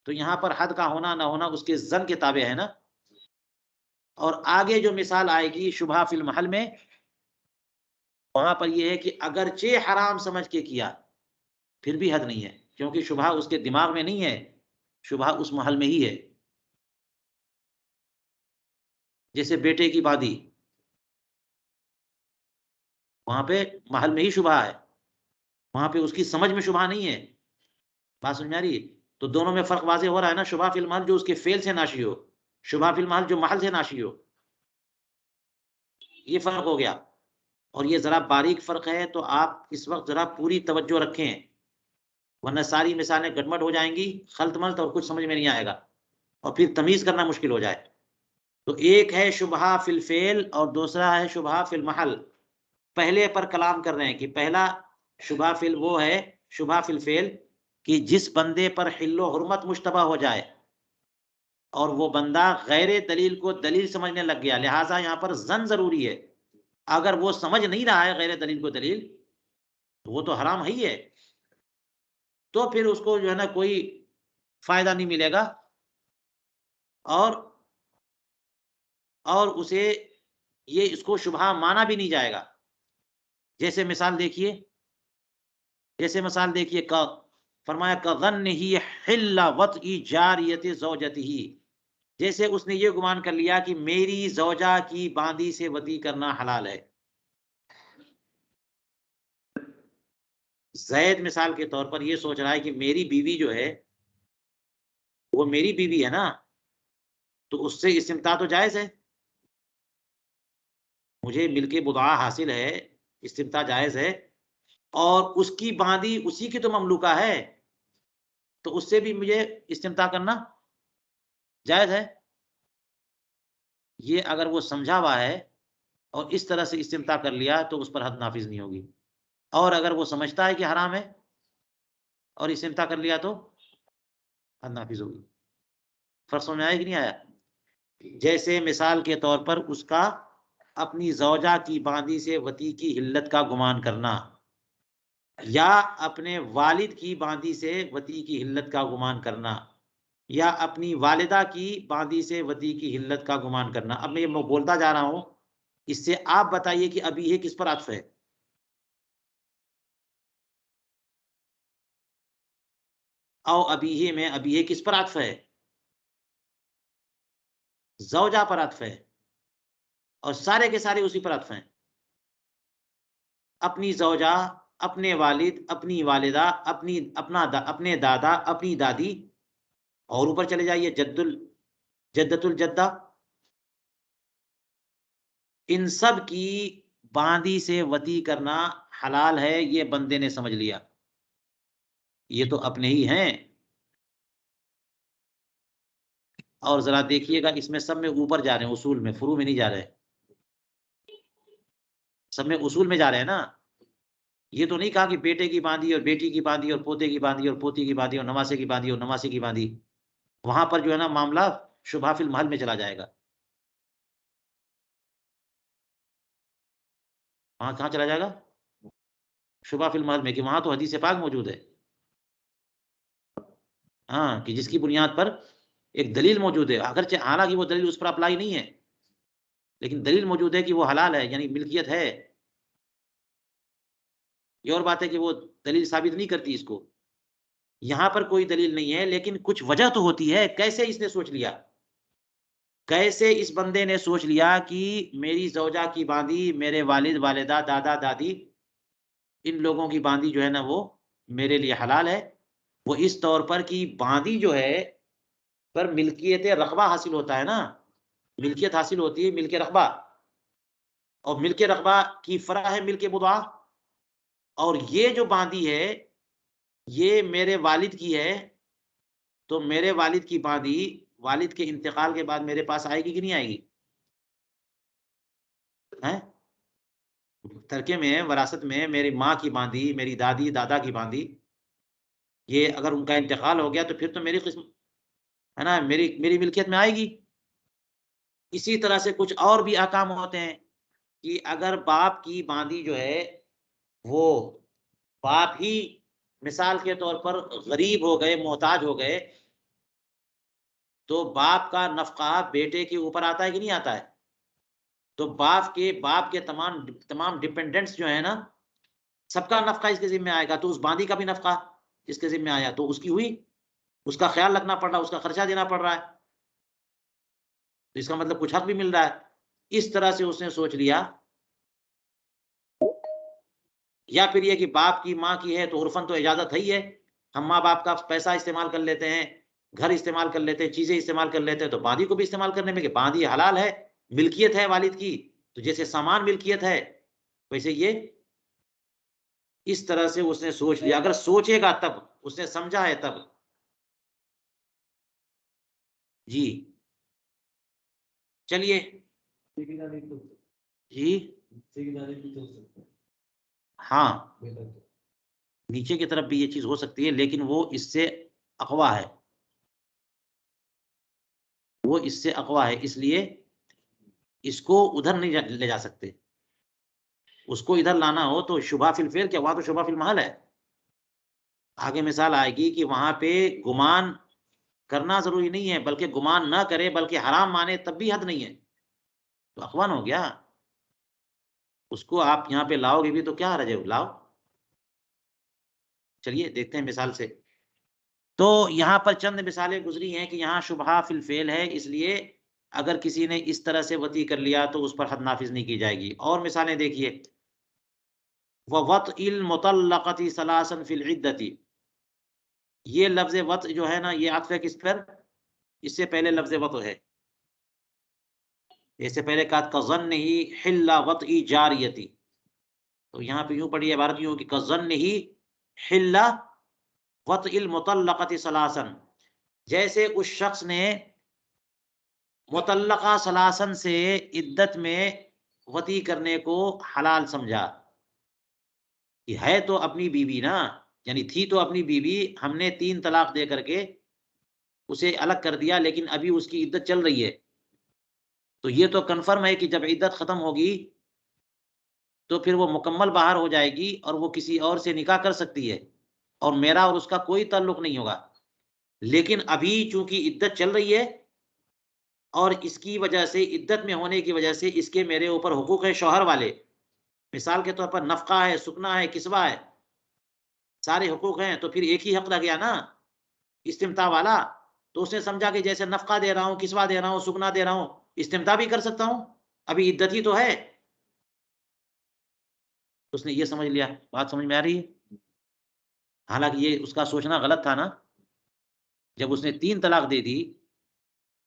A: तो यहाँ पर हद का होना ना होना उसके ज़न के ताबे है ना। और आगे जो मिसाल आएगी शुबहा फिल महल में, वहाँ पर ये है कि अगरचे हराम समझ के किया, फिर भी हद नहीं है, क्योंकि शुबहा उसके दिमाग में नहीं है, शुबहा उस महल में ही है। जैसे बेटे की बादी, वहाँ पे महल में ही शुबहा है, वहाँ पे उसकी समझ में शुबहा नहीं है। बात समझ में आ रही है? तो दोनों में फ़र्क वाज़ेह हो रहा है ना, शुबहा फिल महल जो उसके फ़ेल से नाशी हो, शुबहा फिल महल जो महल से नाशी हो, ये फ़र्क हो गया। और ये ज़रा बारीक फ़र्क है, तो आप इस वक़्त ज़रा पूरी तवज्जो रखें, वरना सारी मिसालें गड़बड़ हो जाएँगी, खल्त-मल्त, और कुछ समझ में नहीं आएगा, और फिर तमीज़ करना मुश्किल हो जाए। तो एक है शुबहा फिल फ़ेल और दूसरा है शुबहा फिल महल। पहले पर कलाम कर रहे हैं कि पहला शुबहा फिल वो है, शुबहा फिल फ़ेल, कि जिस बंदे पर हिल्ल-व-हुर्मत मुश्तबह हो जाए और वो बंदा गैर दलील को दलील समझने लग गया, लिहाज़ा यहाँ पर ज़न ज़रूरी है। अगर वो समझ नहीं रहा है गैर दलील को दलील, तो वो तो हराम है ही है। तो फिर उसको जो है ना कोई फायदा नहीं मिलेगा और उसे ये इसको शुबहा माना भी नहीं जाएगा। जैसे मिसाल देखिए, क फरमाया कज़न्निही हिल्ला वत्ई जारियति ज़ौजतिही, जैसे उसने ये गुमान कर लिया कि मेरी ज़ौजा की बांदी से वती करना हलाल है। ज़ैद मिसाल के तौर पर ये सोच रहा है कि मेरी बीवी जो है, वो मेरी बीवी है ना, तो उससे इस्तिमता तो जायज़ है। मुझे मिल्के बुदआ हासिल है, इस्तिमता जायज़ है और उसकी बांदी उसी की तो ममलूका है, तो उससे भी मुझे इस्तिमता करना जायज़ है। ये अगर वो समझा हुआ है और इस तरह से इस्तिमता कर लिया तो उस पर हद नाफ़िज़ नहीं होगी। और अगर वो समझता है कि हराम है और इस्तिमता कर लिया तो हद नाफ़िज़ होगी। फ़र्क समझ में आया कि नहीं आया? जैसे मिसाल के तौर पर उसका अपनी ज़ौजा की बांदी से वती की हिल्लत का गुमान करना या अपने वालिद की बांदी से वती की हिल्लत का गुमान करना या अपनी वालिदा की बांदी से वती की हिल्लत का गुमान करना। अब मैं ये बोलता जा रहा हूँ, इससे आप बताइए कि अभी ये किस पर अत्फ़ है? अबीहे में अबीहे किस पर अत्फ़ है? ज़ौजा पर अत्फ़ है और सारे के सारे उसी पर अत्फ़ हैं। अपनी ज़ौजा, अपने वालिद, अपनी वालिदा, अपने दादा, अपनी दादी और ऊपर चले जाइए जद्दतुल जद्दा, इन सब की बांदी से वती करना हलाल है, ये बंदे ने समझ लिया। ये तो अपने ही हैं और ज़रा देखिएगा इसमें सब में ऊपर जा रहे हैं, उसूल में, फुरू में नहीं जा रहे हैं। सब में उसूल में जा रहे हैं ना। ये तो नहीं कहा कि बेटे की बांधी और बेटी की बांधी और पोते की बांधी और पोती की बांधी और नवासे की बांधी और नवासे की बांधी। वहाँ पर जो है ना मामला शुबहा फिल महल में चला जाएगा। वहाँ कहाँ चला जाएगा? शुबहा फिल महल में, कि वहाँ तो हदीस पाक मौजूद है। हाँ, कि जिसकी बुनियाद पर एक दलील मौजूद है। अगरचे हालाँकि वो दलील उस पर अप्लाई नहीं है, लेकिन दलील मौजूद है कि वो हलाल है, यानी मिल्कियत है। ये और बात है कि वो दलील साबित नहीं करती इसको। यहाँ पर कोई दलील नहीं है, लेकिन कुछ वजह तो होती है, कैसे इसने सोच लिया? कैसे इस बंदे ने सोच लिया कि मेरी ज़ौजा की बाँदी, मेरे वालिद-वालिदा, दादा-दादी, इन लोगों की बाँदी जो है ना वो मेरे लिए हलाल है। वो इस तौर पर कि बाँदी जो है पर मिल्कियत रक़बा हासिल होता है ना, मिल्कियत हासिल होती है मिल्क रक़बा और मिल्क रक़बा की फ़र्क़ है मिल्क बुदअ और ये जो बाँदी है, ये मेरे वालिद की है, तो मेरे वालिद की बाँदी वालिद के इंतकाल के बाद मेरे पास आएगी कि नहीं आएगी? हैं? तरके में, वरासत में मेरी माँ की बाँदी, मेरी दादी, दादा की बाँदी, ये अगर उनका इंतकाल हो गया तो फिर तो मेरी किस्म है ना, मेरी मेरी मिल्कियत में आएगी। इसी तरह से कुछ और भी अहकाम होते हैं कि अगर बाप की बाँदी जो है, वो बाप ही मिसाल के तौर पर गरीब हो गए, मोहताज हो गए, तो बाप का नफ़क़ा बेटे के ऊपर आता है कि नहीं आता है? तो बाप के तमाम डिपेंडेंट्स जो हैं ना, सबका नफ़क़ा इसके ज़िम्मे आएगा, तो उस बाँदी का भी नफ़क़ा इसके ज़िम्मे आया, तो उसकी हुई, उसका ख़्याल रखना पड़ रहा है, उसका खर्चा देना पड़ रहा है, तो इसका मतलब कुछ हक़ भी मिल रहा है। इस तरह से उसने सोच लिया या फिर ये कि बाप की माँ की है तो उर्फ़न तो इजाज़त है ही है, हम माँ-बाप का पैसा इस्तेमाल कर लेते हैं, घर इस्तेमाल कर लेते हैं, चीज़ें इस्तेमाल कर लेते हैं, तो बाँदी को भी इस्तेमाल करने में कि बाँदी हलाल है, मिल्कियत है वालिद की, तो जैसे सामान मिल्कियत है, वैसे ये इस तरह से उसने सोच लिया। अगर सोचेगा तब, उसने समझा है तब। जी, चलिए। जी, हाँ, नीचे की तरफ भी ये चीज़ हो सकती है, लेकिन वो इससे अक़वा है, वो इससे अक़वा है, इसलिए इसको उधर नहीं ले जा सकते। उसको इधर लाना हो तो शुबहा फिल फ़िल क्या, वहाँ तो शुबहा फिल महल है। आगे मिसाल आएगी कि वहां पे गुमान करना जरूरी नहीं है, बल्कि गुमान ना करे बल्कि हराम माने तब भी हद नहीं है, तो अखवान हो गया। उसको आप यहाँ पे लाओगे भी तो क्या हर्ज है, लाओ। चलिए देखते हैं मिसाल से। तो यहाँ पर चंद मिसालें गुजरी हैं कि यहाँ शुबहा फिल फेल है, इसलिए अगर किसी ने इस तरह से वती कर लिया तो उस पर हद नाफिज नहीं की जाएगी। और मिसालें देखिए, व वत इल मुतल्लक़ती सलासन फिल इद्दती, ये लफ्ज वत जो है ना, ये आत्फ है किस पर? इससे पहले लफ्ज वत है। इससे पहले कहा कज़न ही हिल्ला वत ई जारियती, तो यहाँ पे यूं पढ़ी इबारत यूं कि कज़न ही हिल्ला वत इल मुतल्लक़ती सलासन, जैसे उस शख्स ने मुतल्लका सलासन से इद्दत में वती करने को हलाल समझा, कि है तो अपनी बीवी ना, यानी थी तो अपनी बीवी, हमने 3 तलाक दे करके उसे अलग कर दिया, लेकिन अभी उसकी इद्दत चल रही है। तो ये तो कन्फर्म है कि जब इद्दत खत्म होगी तो फिर वो मुकम्मल बाहर हो जाएगी और वो किसी और से निकाह कर सकती है और मेरा और उसका कोई ताल्लुक नहीं होगा। लेकिन अभी चूंकि इद्दत चल रही है और इसकी वजह से, इद्दत में होने की वजह से इसके मेरे ऊपर हुकूक है शौहर वाले। मिसाल के तौर पर नफ़क़ा है, सुकना है, किस्वा है, सारे हुकूक हैं, तो फिर एक ही हक रह गया ना, इस्तिमता वाला। तो उसने समझा कि जैसे नफ़क़ा दे रहा हूँ, किस्वा दे रहा हूँ, सुकना दे रहा हूँ, इस्तिमता भी कर सकता हूँ, अभी इद्दत ही तो है। उसने ये समझ लिया। बात समझ में आ रही है? हालाँकि ये उसका सोचना गलत था ना, जब उसने 3 तलाक दे दी,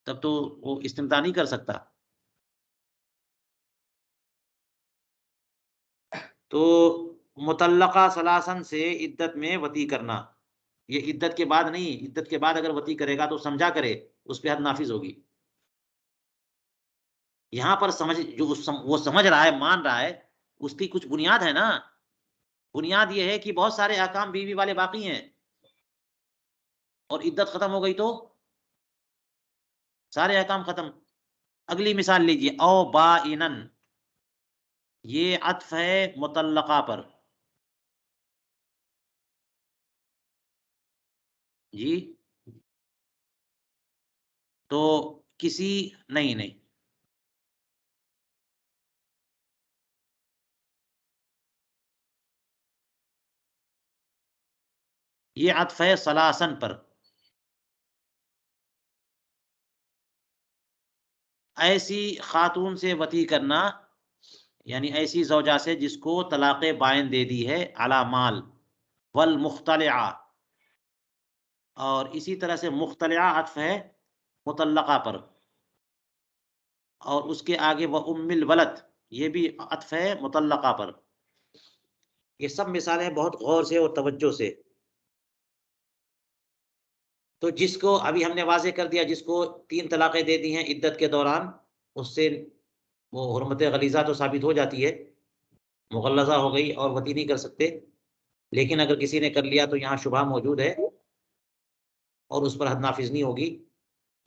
A: तब तो वो इस्तिमता नहीं कर सकता। तो मुतल्लका सलासन से इद्दत में वती करना, ये इद्दत के बाद नहीं, इद्दत के बाद अगर वती करेगा तो समझा करे, उस पे हद नाफ़िज़ होगी। यहाँ पर समझ जो वो समझ रहा है, मान रहा है, उसकी कुछ बुनियाद है ना। बुनियाद ये है कि बहुत सारे अहकाम बीवी वाले बाकी हैं और इद्दत खत्म हो गई तो सारे अहकाम खत्म। अगली मिसाल लीजिए, औ बाइनन, ये अत्फ़ है मुतल्लका पर। जी, तो किसी, नहीं, नहीं, ये अत्फ़ है सलासन पर। ऐसी खातून से वती करना, यानी ऐसी ज़ौजा से जिसको तलाक़ बाइन दे दी है, अला माल, वल मुख्तलिआ, और इसी तरह से मुख्तलिआ अत्फ़ है मुतल्लका पर, और उसके आगे व उम्मिल वलद, ये भी अत्फ़ है मुतल्लका पर। ये सब मिसालें बहुत गौर से और तवज्जो से। तो जिसको अभी हमने वाज़ेह कर दिया, जिसको 3 तलाक़ें दे दी हैं इद्दत के दौरान, उससे वो हुर्मत गलीज़ा तो साबित हो जाती है, मुग़ल्लज़ा हो गई और वती नहीं कर सकते। लेकिन अगर किसी ने कर लिया तो यहाँ शुबहा मौजूद है और उस पर हद नाफ़िज़ नहीं होगी।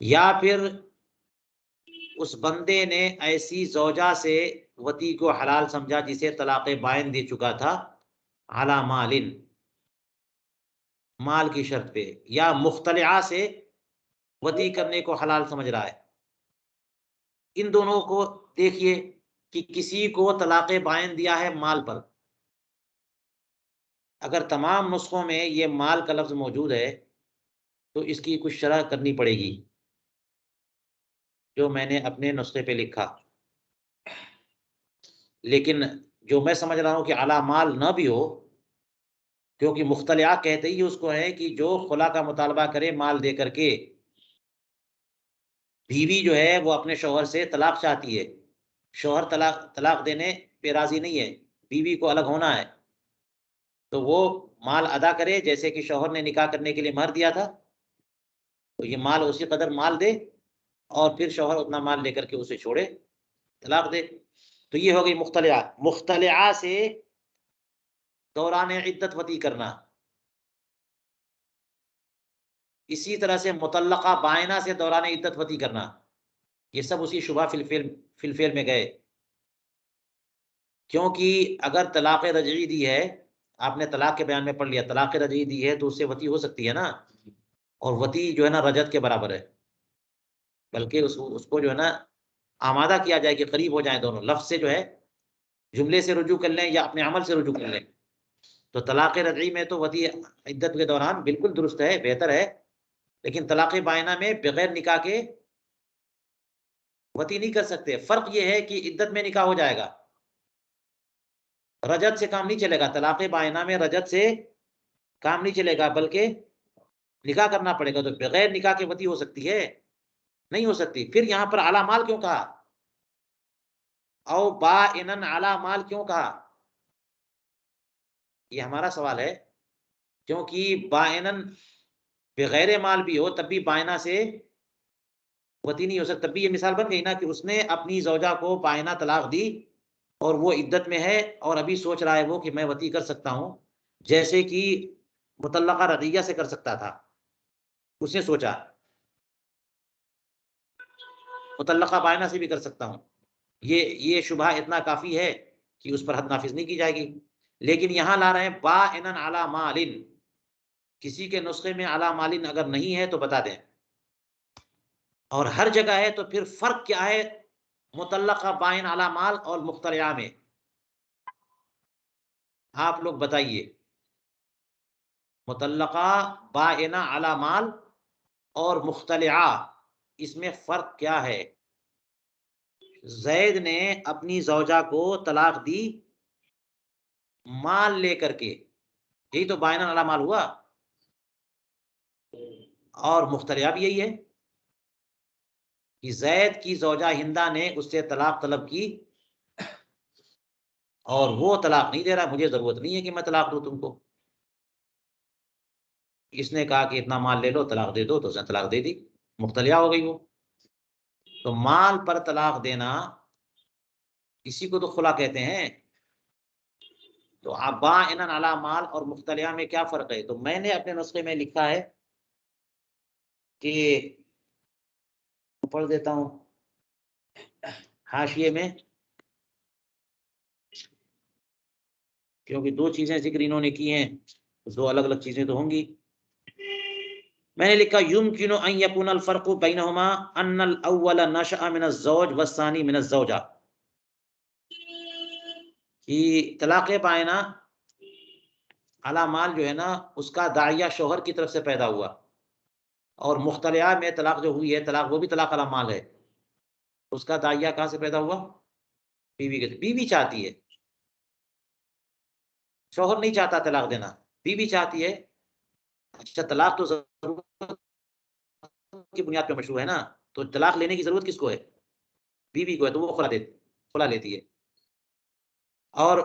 A: या फिर उस बंदे ने ऐसी ज़ौजा से वती को हलाल समझा जिसे तलाक़ बाइन दे चुका था, अला मालिन, माल की शर्त पे, या मुख्तलिआ से वती करने को हलाल समझ रहा है। इन दोनों को देखिए कि किसी को तलाक़ बाइन दिया है माल पर। अगर तमाम नुस्ख़ों में ये माल का लफ्ज़ मौजूद है, तो इसकी कुछ शरह करनी पड़ेगी, जो मैंने अपने नुस्खे पे लिखा। लेकिन जो मैं समझ रहा हूँ कि अला माल ना भी हो, क्योंकि मुख्तलिआ कहते ही उसको है कि जो खुला का मुतालबा करे माल दे करके। बीवी जो है वो अपने शौहर से तलाक चाहती है, शौहर तलाक तलाक देने पे राज़ी नहीं है, बीवी को अलग होना है। तो वो माल अदा करे, जैसे कि शौहर ने निकाह करने के लिए महर दिया था, तो ये माल उसी कदर माल दे और फिर शौहर उतना माल लेकर के उसे छोड़े, तलाक दे। तो ये हो गई मुख्तलिआ। मुख्तलिआ से दौरान इद्दत वती करना। इसी तरह से मुतल्लका बायना से दौरान इद्दत वती करना। ये सब उसी शुबा फिल फेल में गए। क्योंकि अगर तलाक़ रजई दी है, आपने तलाक के बयान में पढ़ लिया, तलाक रजई दी है तो उससे वती हो सकती है ना, और वती जो है ना रजत के बराबर है, बल्कि उसको जो है ना आमादा किया जाए कि करीब हो जाए दोनों, लफ्ज से जो है जुमले से रुजू कर लें या अपने अमल से रुजू कर लें। तो तलाक रजई में तो वती इद्दत के दौरान बिल्कुल दुरुस्त है, बेहतर है, लेकिन तलाक बायना में बगैर निकाह के वती नहीं कर सकते। फर्क यह है कि इद्दत में निकाह हो जाएगा, रजत से काम नहीं चलेगा। तलाक बायना में रजत से काम नहीं चलेगा, बल्कि निकाह करना पड़ेगा। तो बगैर निकाह के वती हो सकती है? नहीं हो सकती। फिर यहां पर आला माल क्यों कहा, औ बाइनन आला माल क्यों कहा, ये हमारा सवाल है। क्योंकि बाइनन बगैर माल भी हो तब भी बायना से वती नहीं हो सकता। तब भी ये मिसाल बन गई ना कि उसने अपनी जौजा को बायना तलाक दी और वो इद्दत में है और अभी सोच रहा है वो कि मैं वती कर सकता हूं, जैसे कि मुतल्लका रदिया से कर सकता था। उसने सोचा मुतल्लका बायना से भी कर सकता हूं, ये शुबहा इतना काफी है कि उस पर हद नाफिज नहीं की जाएगी। लेकिन यहां ला रहे हैं बाइनन अला मालिन, किसी के नुस्खे में अला मालिन अगर नहीं है तो बता दें, और हर जगह है तो फिर फर्क क्या है मुतल्लका बाइन अला माल और मुख्तलिया में, आप लोग बताइए। मुतल्लका बाइना अला माल और मुख्तलिया, इसमें फर्क क्या है? जैद ने अपनी जौजा को तलाक दी माल लेकर के, यही तो बायना अला माल हुआ, और मुख्तलिया भी यही है कि जैद की जौजा हिंदा ने उससे तलाक तलब की और वो तलाक नहीं दे रहा, मुझे जरूरत नहीं है कि मैं तलाक दूं तुमको। इसने कहा कि इतना माल ले लो, तलाक दे दो, तो उसने तलाक दे दी, मुख्तलिया हो गई वो। तो माल पर तलाक देना, इसी को तो खुला कहते हैं। तो अब्बा इनन अला माल और मुख्तलिया में क्या फर्क है? तो मैंने अपने नुस्खे में लिखा है कि, पढ़ देता हूं हाशिए में, क्योंकि दो चीजें जिक्र इन्होंने की हैं, तो दो अलग अलग चीजें तो होंगी। मैंने लिखा युमकिनु अन यकुन अल फर्कु बैनहुमा अन अल अव्वल नशअ मिन अज़्ज़ौज वस्सानी मिन अज़्ज़ौजा, कि तलाक़ बायना अला माल जो है ना, उसका दाइया शौहर की तरफ से पैदा हुआ, और मुख्तलिया में तलाक जो हुई है तलाक, वो भी तलाक अला माल है, उसका दाइया कहाँ से पैदा हुआ? बीवी के। बीवी चाहती है, शौहर नहीं चाहता तलाक देना, बीवी चाहती है। अच्छा, तलाक तो जरूरत की बुनियाद पे मशरू है ना, तो तलाक लेने की जरूरत किसको है? बीवी को है, तो वो खुला लेती है। और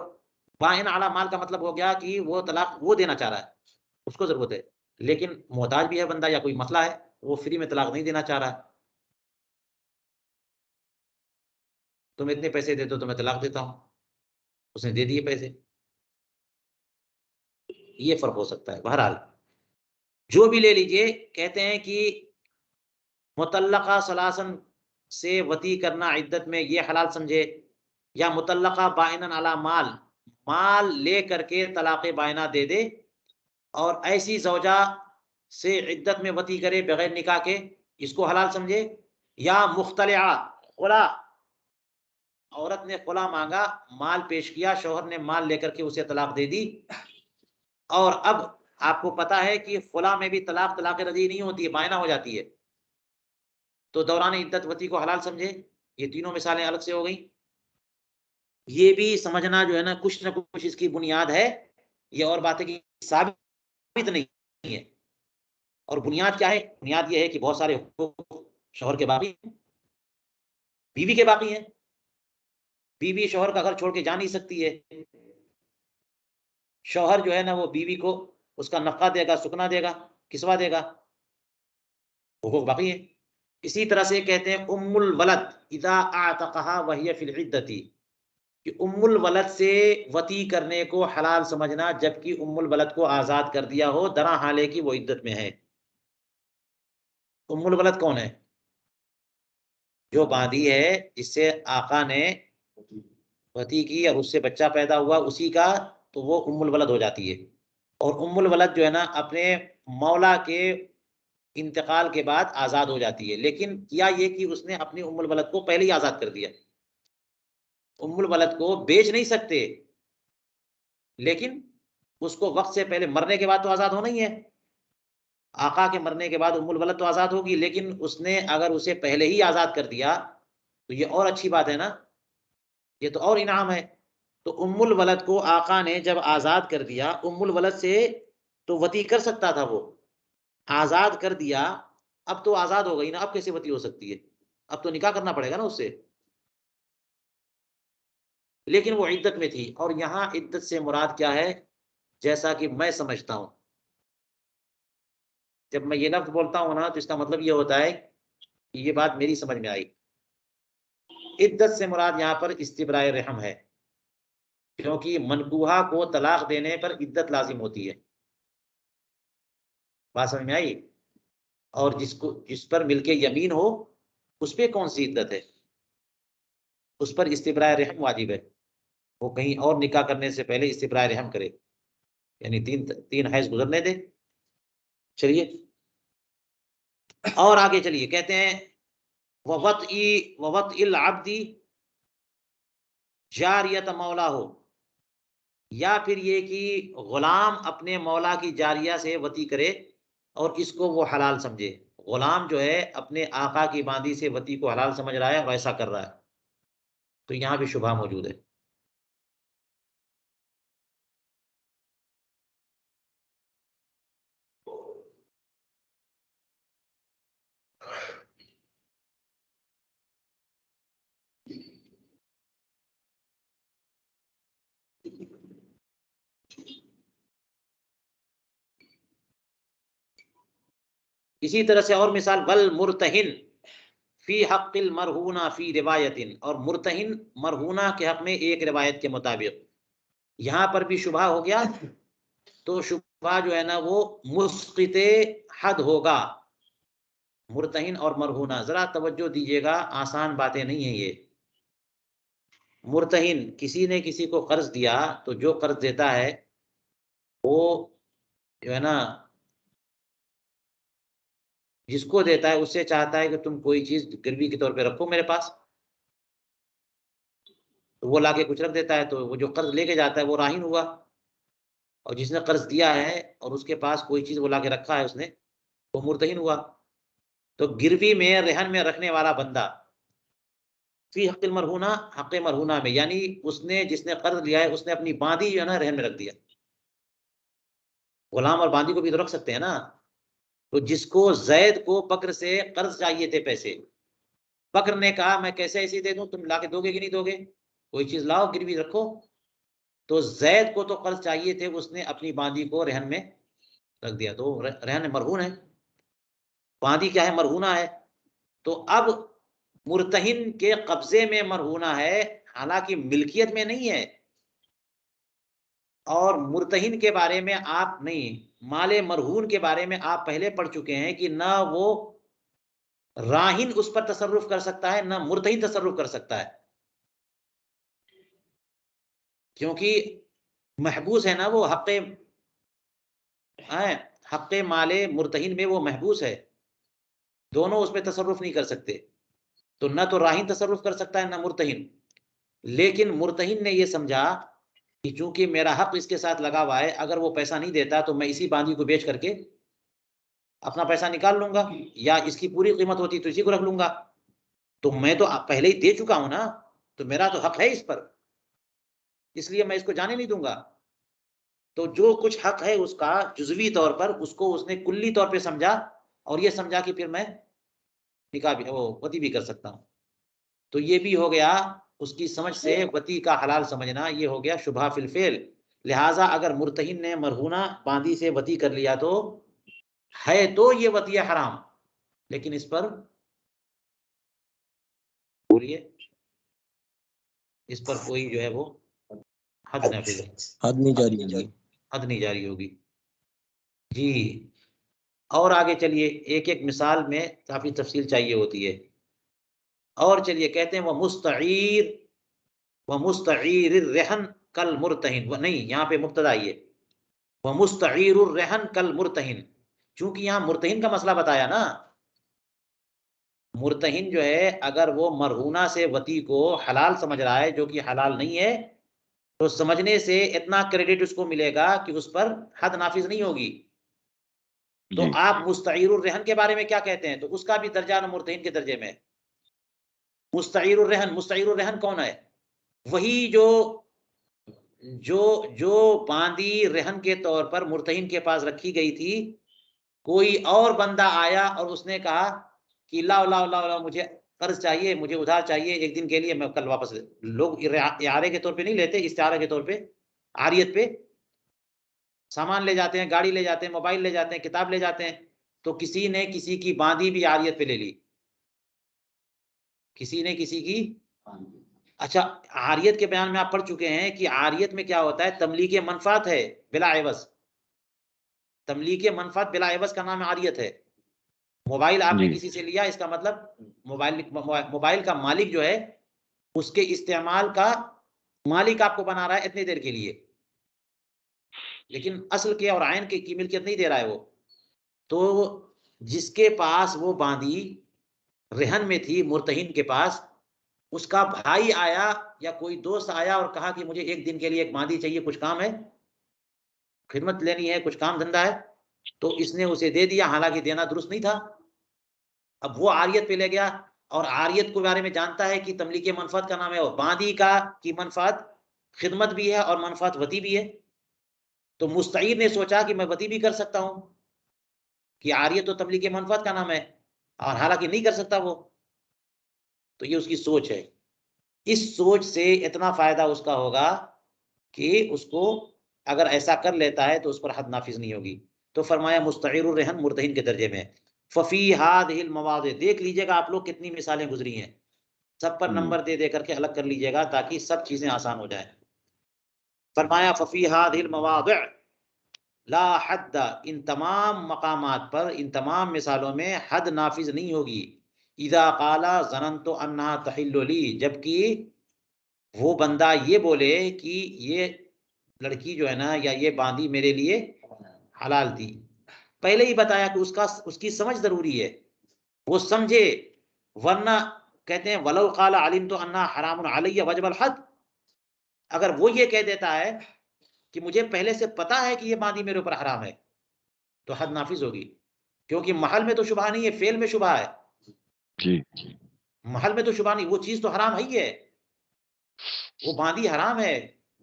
A: बाइन अला माल का मतलब हो गया कि वो तलाक वो देना चाह रहा है, उसको जरूरत है, लेकिन मोहताज भी है बंदा या कोई मसला है, वो फ्री में तलाक नहीं देना चाह रहा है। तुम इतने पैसे दे दो तो मैं तलाक देता हूं, उसने दे दिए पैसे, ये फर्क हो सकता है। बहरहाल जो भी ले लीजिए, कहते हैं कि मुतल्लका सलासन से वती करना इद्दत में ये हलाल समझे, या मुतल्लका बाइनन अला माल, माल ले करके तलाक बायना दे दे और ऐसी जौजा से इद्दत में वती करे बगैर निकाह के, इसको हलाल समझे। या मुख्तलिया, खुला, औरत ने खुला मांगा, माल पेश किया, शौहर ने माल लेकर के उसे तलाक दे दी, और अब आपको पता है कि खुला में भी तलाक तलाक रजी नहीं होती है, बायना हो जाती है, तो दौरान इद्दत वती को हलाल समझे। ये तीनों मिसालें अलग से हो गई। ये भी समझना जो है ना कुछ इसकी बुनियाद है, ये और बातें की साबित नहीं है। और बुनियाद क्या है? बुनियाद ये है कि बहुत सारे हुकूक शौहर के बाकी हैं, बीवी के बाकी हैं। बीवी शौहर का घर छोड़ के जा नहीं सकती है, शौहर जो है ना वो बीवी को उसका नफका देगा, सुकना देगा, किसवा देगा, हुकूक बाकी है। इसी तरह से कहते हैं उम्मुल वलद इदा आतकहा वहिय फिल इद्दती, कि उम्मुल वलद से वती करने को हलाल समझना जबकि उम्मुल वलद को आजाद कर दिया हो, दरा हाले की वो इद्दत में है। उम्मुल वलद कौन है? जो बांदी है, जिससे आका ने वती की और उससे बच्चा पैदा हुआ, उसी का तो वो उम्मुल वलद हो जाती है। और उम्मुल वलद जो है ना अपने मौला के इंतकाल के बाद आज़ाद हो जाती है। लेकिन किया ये कि उसने अपनी उम्मुल वलद को पहले ही आज़ाद कर दिया। उम्मुल वलद को बेच नहीं सकते, लेकिन उसको वक्त से पहले, मरने के बाद तो आज़ाद होना ही है। आका के मरने के बाद उम्मुल वलद तो आज़ाद होगी, लेकिन उसने अगर उसे पहले ही आज़ाद कर दिया तो ये और अच्छी बात है ना, ये तो और इनाम है। तो उम्मुल वलद को आका ने जब आज़ाद कर दिया, उम्मुल वलद से तो वती कर सकता था, वो आज़ाद कर दिया, अब तो आज़ाद हो गई ना, अब कैसे वती हो सकती है? अब तो निकाह करना पड़ेगा ना उससे। लेकिन वो इद्दत में थी, और यहाँ इद्दत से मुराद क्या है? जैसा कि मैं समझता हूँ, जब मैं ये लफ्ज़ बोलता हूँ ना, तो इसका मतलब ये होता है कि ये बात मेरी समझ में आई। इद्दत से मुराद यहाँ पर इस्तिब्राए रहम है, क्योंकि मनकूहा को तलाक देने पर इद्दत लाजिम होती है। बात समझ में आई? और जिस पर मिलके यमीन हो, उस पे कौन सी इद्दत है? उस पर इस्तिब्राए रहम वाजिब है। वो कहीं और निकाह करने से पहले इस्तिब्राए रहम करे, यानी तीन तीन हैज गुजरने दे। चलिए और आगे चलिए, कहते हैं ववत इल अब्दी जारियत मौला हो, या फिर ये कि गुलाम अपने मौला की जारिया से वती करे और इसको वो हलाल समझे। गुलाम जो है अपने आका की बांदी से वती को हलाल समझ रहा है, वैसा कर रहा है, तो यहाँ भी शुबहा मौजूद है। इसी तरह से और मिसाल, वल मुर्तहिन फी हक़्क़िल मरहूना फी रिवायतिन, और मुर्तहिन मरहूना के हक में एक रिवायत के मुताबिक, यहाँ पर भी शुबहा हो गया। तो शुबहा जो है ना वो मुस्क़िते हद होगा। मुर्तहिन और मरहूना, जरा तवज्जो दीजिएगा, आसान बातें नहीं है ये। मुर्तहिन, किसी ने किसी को कर्ज दिया, तो जो कर्ज देता है वो जो है ना, जिसको देता है उससे चाहता है कि तुम कोई चीज गिरवी के तौर पे रखो मेरे पास, तो वो लाके कुछ रख देता है, तो वो जो कर्ज लेके जाता है वो राहिन हुआ। और जिसने कर्ज दिया है और उसके पास कोई चीज वो लाके रखा है उसने, वो मुर्तहिन हुआ। तो गिरवी में, रहन में रखने वाला बंदा, फी हक़्क़िल मरहूना, हक़्क़े मरहूना में, यानी उसने, जिसने कर्ज लिया है उसने अपनी बांदी जो है ना रहन में रख दिया। गुलाम और बांदी को भी तो रख सकते हैं ना। तो जिसको, जैद को बकर से कर्ज चाहिए थे पैसे, बकर ने कहा मैं कैसे ऐसे दे दूं, तुम लाके दोगे कि नहीं दोगे, कोई चीज लाओ गिरवी रखो। तो जैद को तो कर्ज चाहिए थे, उसने अपनी बांदी को रहन में रख दिया, तो रहन मरहून है। बांदी क्या है? मरहूना है। तो अब मुर्तहिन के कब्जे में मरहूना है, हालांकि मिल्कियत में नहीं है। और मुर्तहिन के बारे में आप नहीं, माले मरहून के बारे में आप पहले पढ़ चुके हैं कि ना वो राहिन उस पर तसर्रुफ कर सकता है, ना मुर्तहिन तसर्रुफ कर सकता है, क्योंकि महबूस है ना वो, हक़्क़े है, हक़्क़े माले मुर्तहिन में वो महबूस है, दोनों उसमें तसर्रुफ नहीं कर सकते। तो ना तो राहिन तसर्रुफ कर सकता है ना मुर्तहिन। लेकिन मुर्तहिन ने ये समझा कि चूंकि मेरा हक इसके साथ लगा हुआ है, अगर वो पैसा नहीं देता तो मैं इसी बांदी को बेच करके अपना पैसा निकाल लूंगा, या इसकी पूरी कीमत होती तो इसी को रख लूंगा। तो मैं तो पहले ही दे चुका हूं ना, तो मेरा तो हक है इस पर, इसलिए मैं इसको जाने नहीं दूंगा। तो जो कुछ हक है उसका जुज़वी तौर पर, उसको उसने कुल्ली तौर पे समझा, और ये समझा कि फिर मैं निकाह भी, वो वती भी कर सकता हूँ। तो ये भी हो गया उसकी समझ से वती का हलाल समझना, ये हो गया शुबहा फिल फेल। लिहाजा अगर मुर्तहिन ने मरहूना बांदी से वती कर लिया तो है तो ये वतिया हराम, लेकिन इस पर, बोलिए, इस पर कोई जो है वो हद नाफिज है,
B: हद नहीं जारी होगी,
A: हद नहीं जारी होगी जी। और आगे चलिए, एक एक मिसाल में काफी तफसील चाहिए होती है। और चलिए कहते हैं, वह मुस्तईर रहन कल मुर्तहिन, नहीं यहाँ पे मुब्तदा ये, व मुस्तईरुर रहन कल मुर्तहिन, चूंकि यहाँ मुर्तहिन का मसला बताया ना, मुर्तहिन जो है अगर वो मरहूना से वती को हलाल समझ रहा है जो कि हलाल नहीं है, तो समझने से इतना क्रेडिट उसको मिलेगा कि उस पर हद नाफिज नहीं होगी। तो आप मुस्तईरुर रहन के बारे में क्या कहते हैं? तो उसका भी दर्जा न मुर्तहिन के दर्जे में। मुस्तईरुर रहन कौन है? वही जो जो जो बांदी रहन के तौर पर मुर्तहिन के पास रखी गई थी, कोई और बंदा आया और उसने कहा कि लाओ लाओ लाओ लाओ, मुझे कर्ज चाहिए, मुझे उधार चाहिए एक दिन के लिए, मैं कल वापस लोग इयारे के तौर पे नहीं लेते, इस्तारे के तौर पे, आरियत पे सामान ले जाते हैं, गाड़ी ले जाते हैं, मोबाइल ले जाते हैं, किताब ले जाते हैं। तो किसी ने किसी की बांदी भी आरियत पे ले ली, किसी ने किसी की। अच्छा, आरियत के बयान में आप पढ़ चुके हैं कि आरियत में क्या होता है, तमलीक मनफात है बिला एवज, तमलीक मनफात बिला एवज का नाम आरियत है। मोबाइल आपने किसी से लिया, इसका मतलब मोबाइल का मालिक जो है उसके इस्तेमाल का मालिक आपको बना रहा है इतनी देर के लिए, लेकिन असल के और आयन की मिल्कियत नहीं दे रहा है वो। तो जिसके पास वो बांदी रहन में थी मुर्तहिन के पास, उसका भाई आया या कोई दोस्त आया और कहा कि मुझे एक दिन के लिए एक बांदी चाहिए, कुछ काम है, खिदमत लेनी है, कुछ काम धंधा है, तो इसने उसे दे दिया, हालांकि देना दुरुस्त नहीं था। अब वो आरियत पे ले गया और आरियत के बारे में जानता है कि तमलीक मनफात का नाम है, और बांदी का की मनफात खिदमत भी है और मनफात वती भी है। तो मुस्तईर ने सोचा कि मैं वती भी कर सकता हूं, कि आरियत तो तमलीक मनफात का नाम है, और हालांकि नहीं कर सकता वो। तो ये उसकी सोच है। इस सोच से इतना फायदा उसका होगा कि उसको अगर ऐसा कर लेता है तो उस पर हद नाफिज नहीं होगी। तो फरमाया मुस्तईरुर रहन मुर्तहिन के दर्जे में। फफी हादिहिल मवादि, देख लीजिएगा आप लोग कितनी मिसालें गुजरी हैं, सब पर नंबर दे दे करके अलग कर लीजिएगा ताकि सब चीजें आसान हो जाए। फरमाया फफी हादिहिल मवादि ला हद, इन तमाम मकामात पर, इन तमाम मिसालों में हद नाफिज नहीं होगी। इदा काला ज़ननतु अन्नहा तहिल्लु ली, जबकि वो बंदा ये बोले कि ये लड़की जो है ना या ये बांदी मेरे लिए हलाल थी। पहले ही बताया कि उसकी समझ जरूरी है, वो समझे, वरना कहते हैं वलौ काला अलिम तो अन्ना हरामुन अलैया वजबल हद, अगर वो ये कह देता है कि मुझे पहले से पता है कि ये बांदी मेरे ऊपर हराम है, तो हद नाफिज होगी, क्योंकि महल में तो शुबहा नहीं है, फेल में शुबहा है।
B: जी
A: महल में तो शुबहा नहीं, वो चीज तो हराम ही है, वो बांदी हराम है,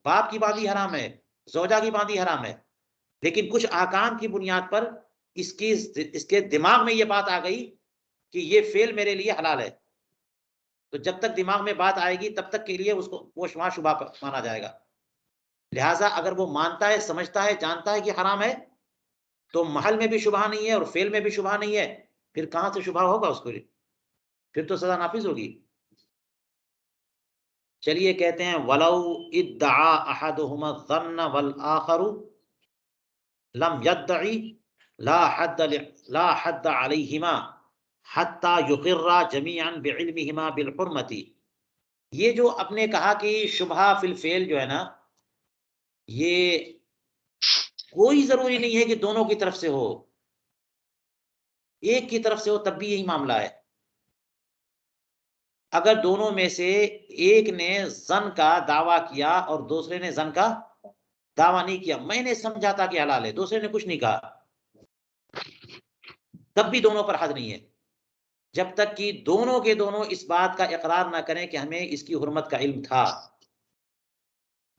A: बाप की बांदी हराम है, जोजा की बांदी हराम है, लेकिन कुछ आकाम की बुनियाद पर इसके दिमाग में ये बात आ गई कि ये फेल मेरे लिए हलाल है। तो जब तक दिमाग में बात आएगी तब तक के लिए उसको वो वहां शुबा माना जाएगा। लिहाजा अगर वो मानता है, समझता है, जानता है कि हराम है, तो महल में भी शुबहा नहीं है और फेल में भी शुबहा नहीं है, फिर कहां से शुबहा होगा उसको, फिर तो सजा नाफिज होगी। चलिए कहते हैं वलौ इद्दआ अहदुहुमा ज़न्न वल आखरु लम यद्दई ला हद्द अलैहिमा हत्ता युक़िर्रा जमीअन बिइल्मिहिमा बिल हुर्मति। ये जो आपने कहा कि शुबहा फिल फेल जो है ना, ये कोई जरूरी नहीं है कि दोनों की तरफ से हो, एक की तरफ से हो तब भी यही मामला है। अगर दोनों में से एक ने जन का दावा किया और दूसरे ने जन का दावा नहीं किया, मैंने समझा था कि हलाल है, दूसरे ने कुछ नहीं कहा, तब भी दोनों पर हद नहीं है, जब तक कि दोनों के दोनों इस बात का इकरार ना करें कि हमें इसकी हुर्मत का इल्म था।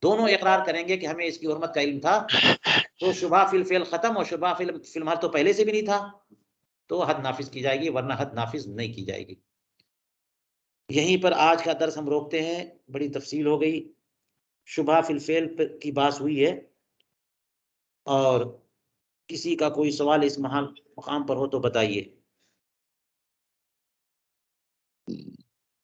A: दोनों इकरार करेंगे कि हमें इसकी हुर्मत का इल्म था, तो शुबहा फिल फेल खत्म, और शुबहा फिल महल तो पहले से भी नहीं था, तो हद नाफिज की जाएगी, वरना हद नाफिज नहीं की जाएगी। यहीं पर आज का दर्स हम रोकते हैं, बड़ी तफसील हो गई, शुबहा फिल फेल की बात हुई है। और किसी का कोई सवाल इस मकाम पर हो तो बताइए।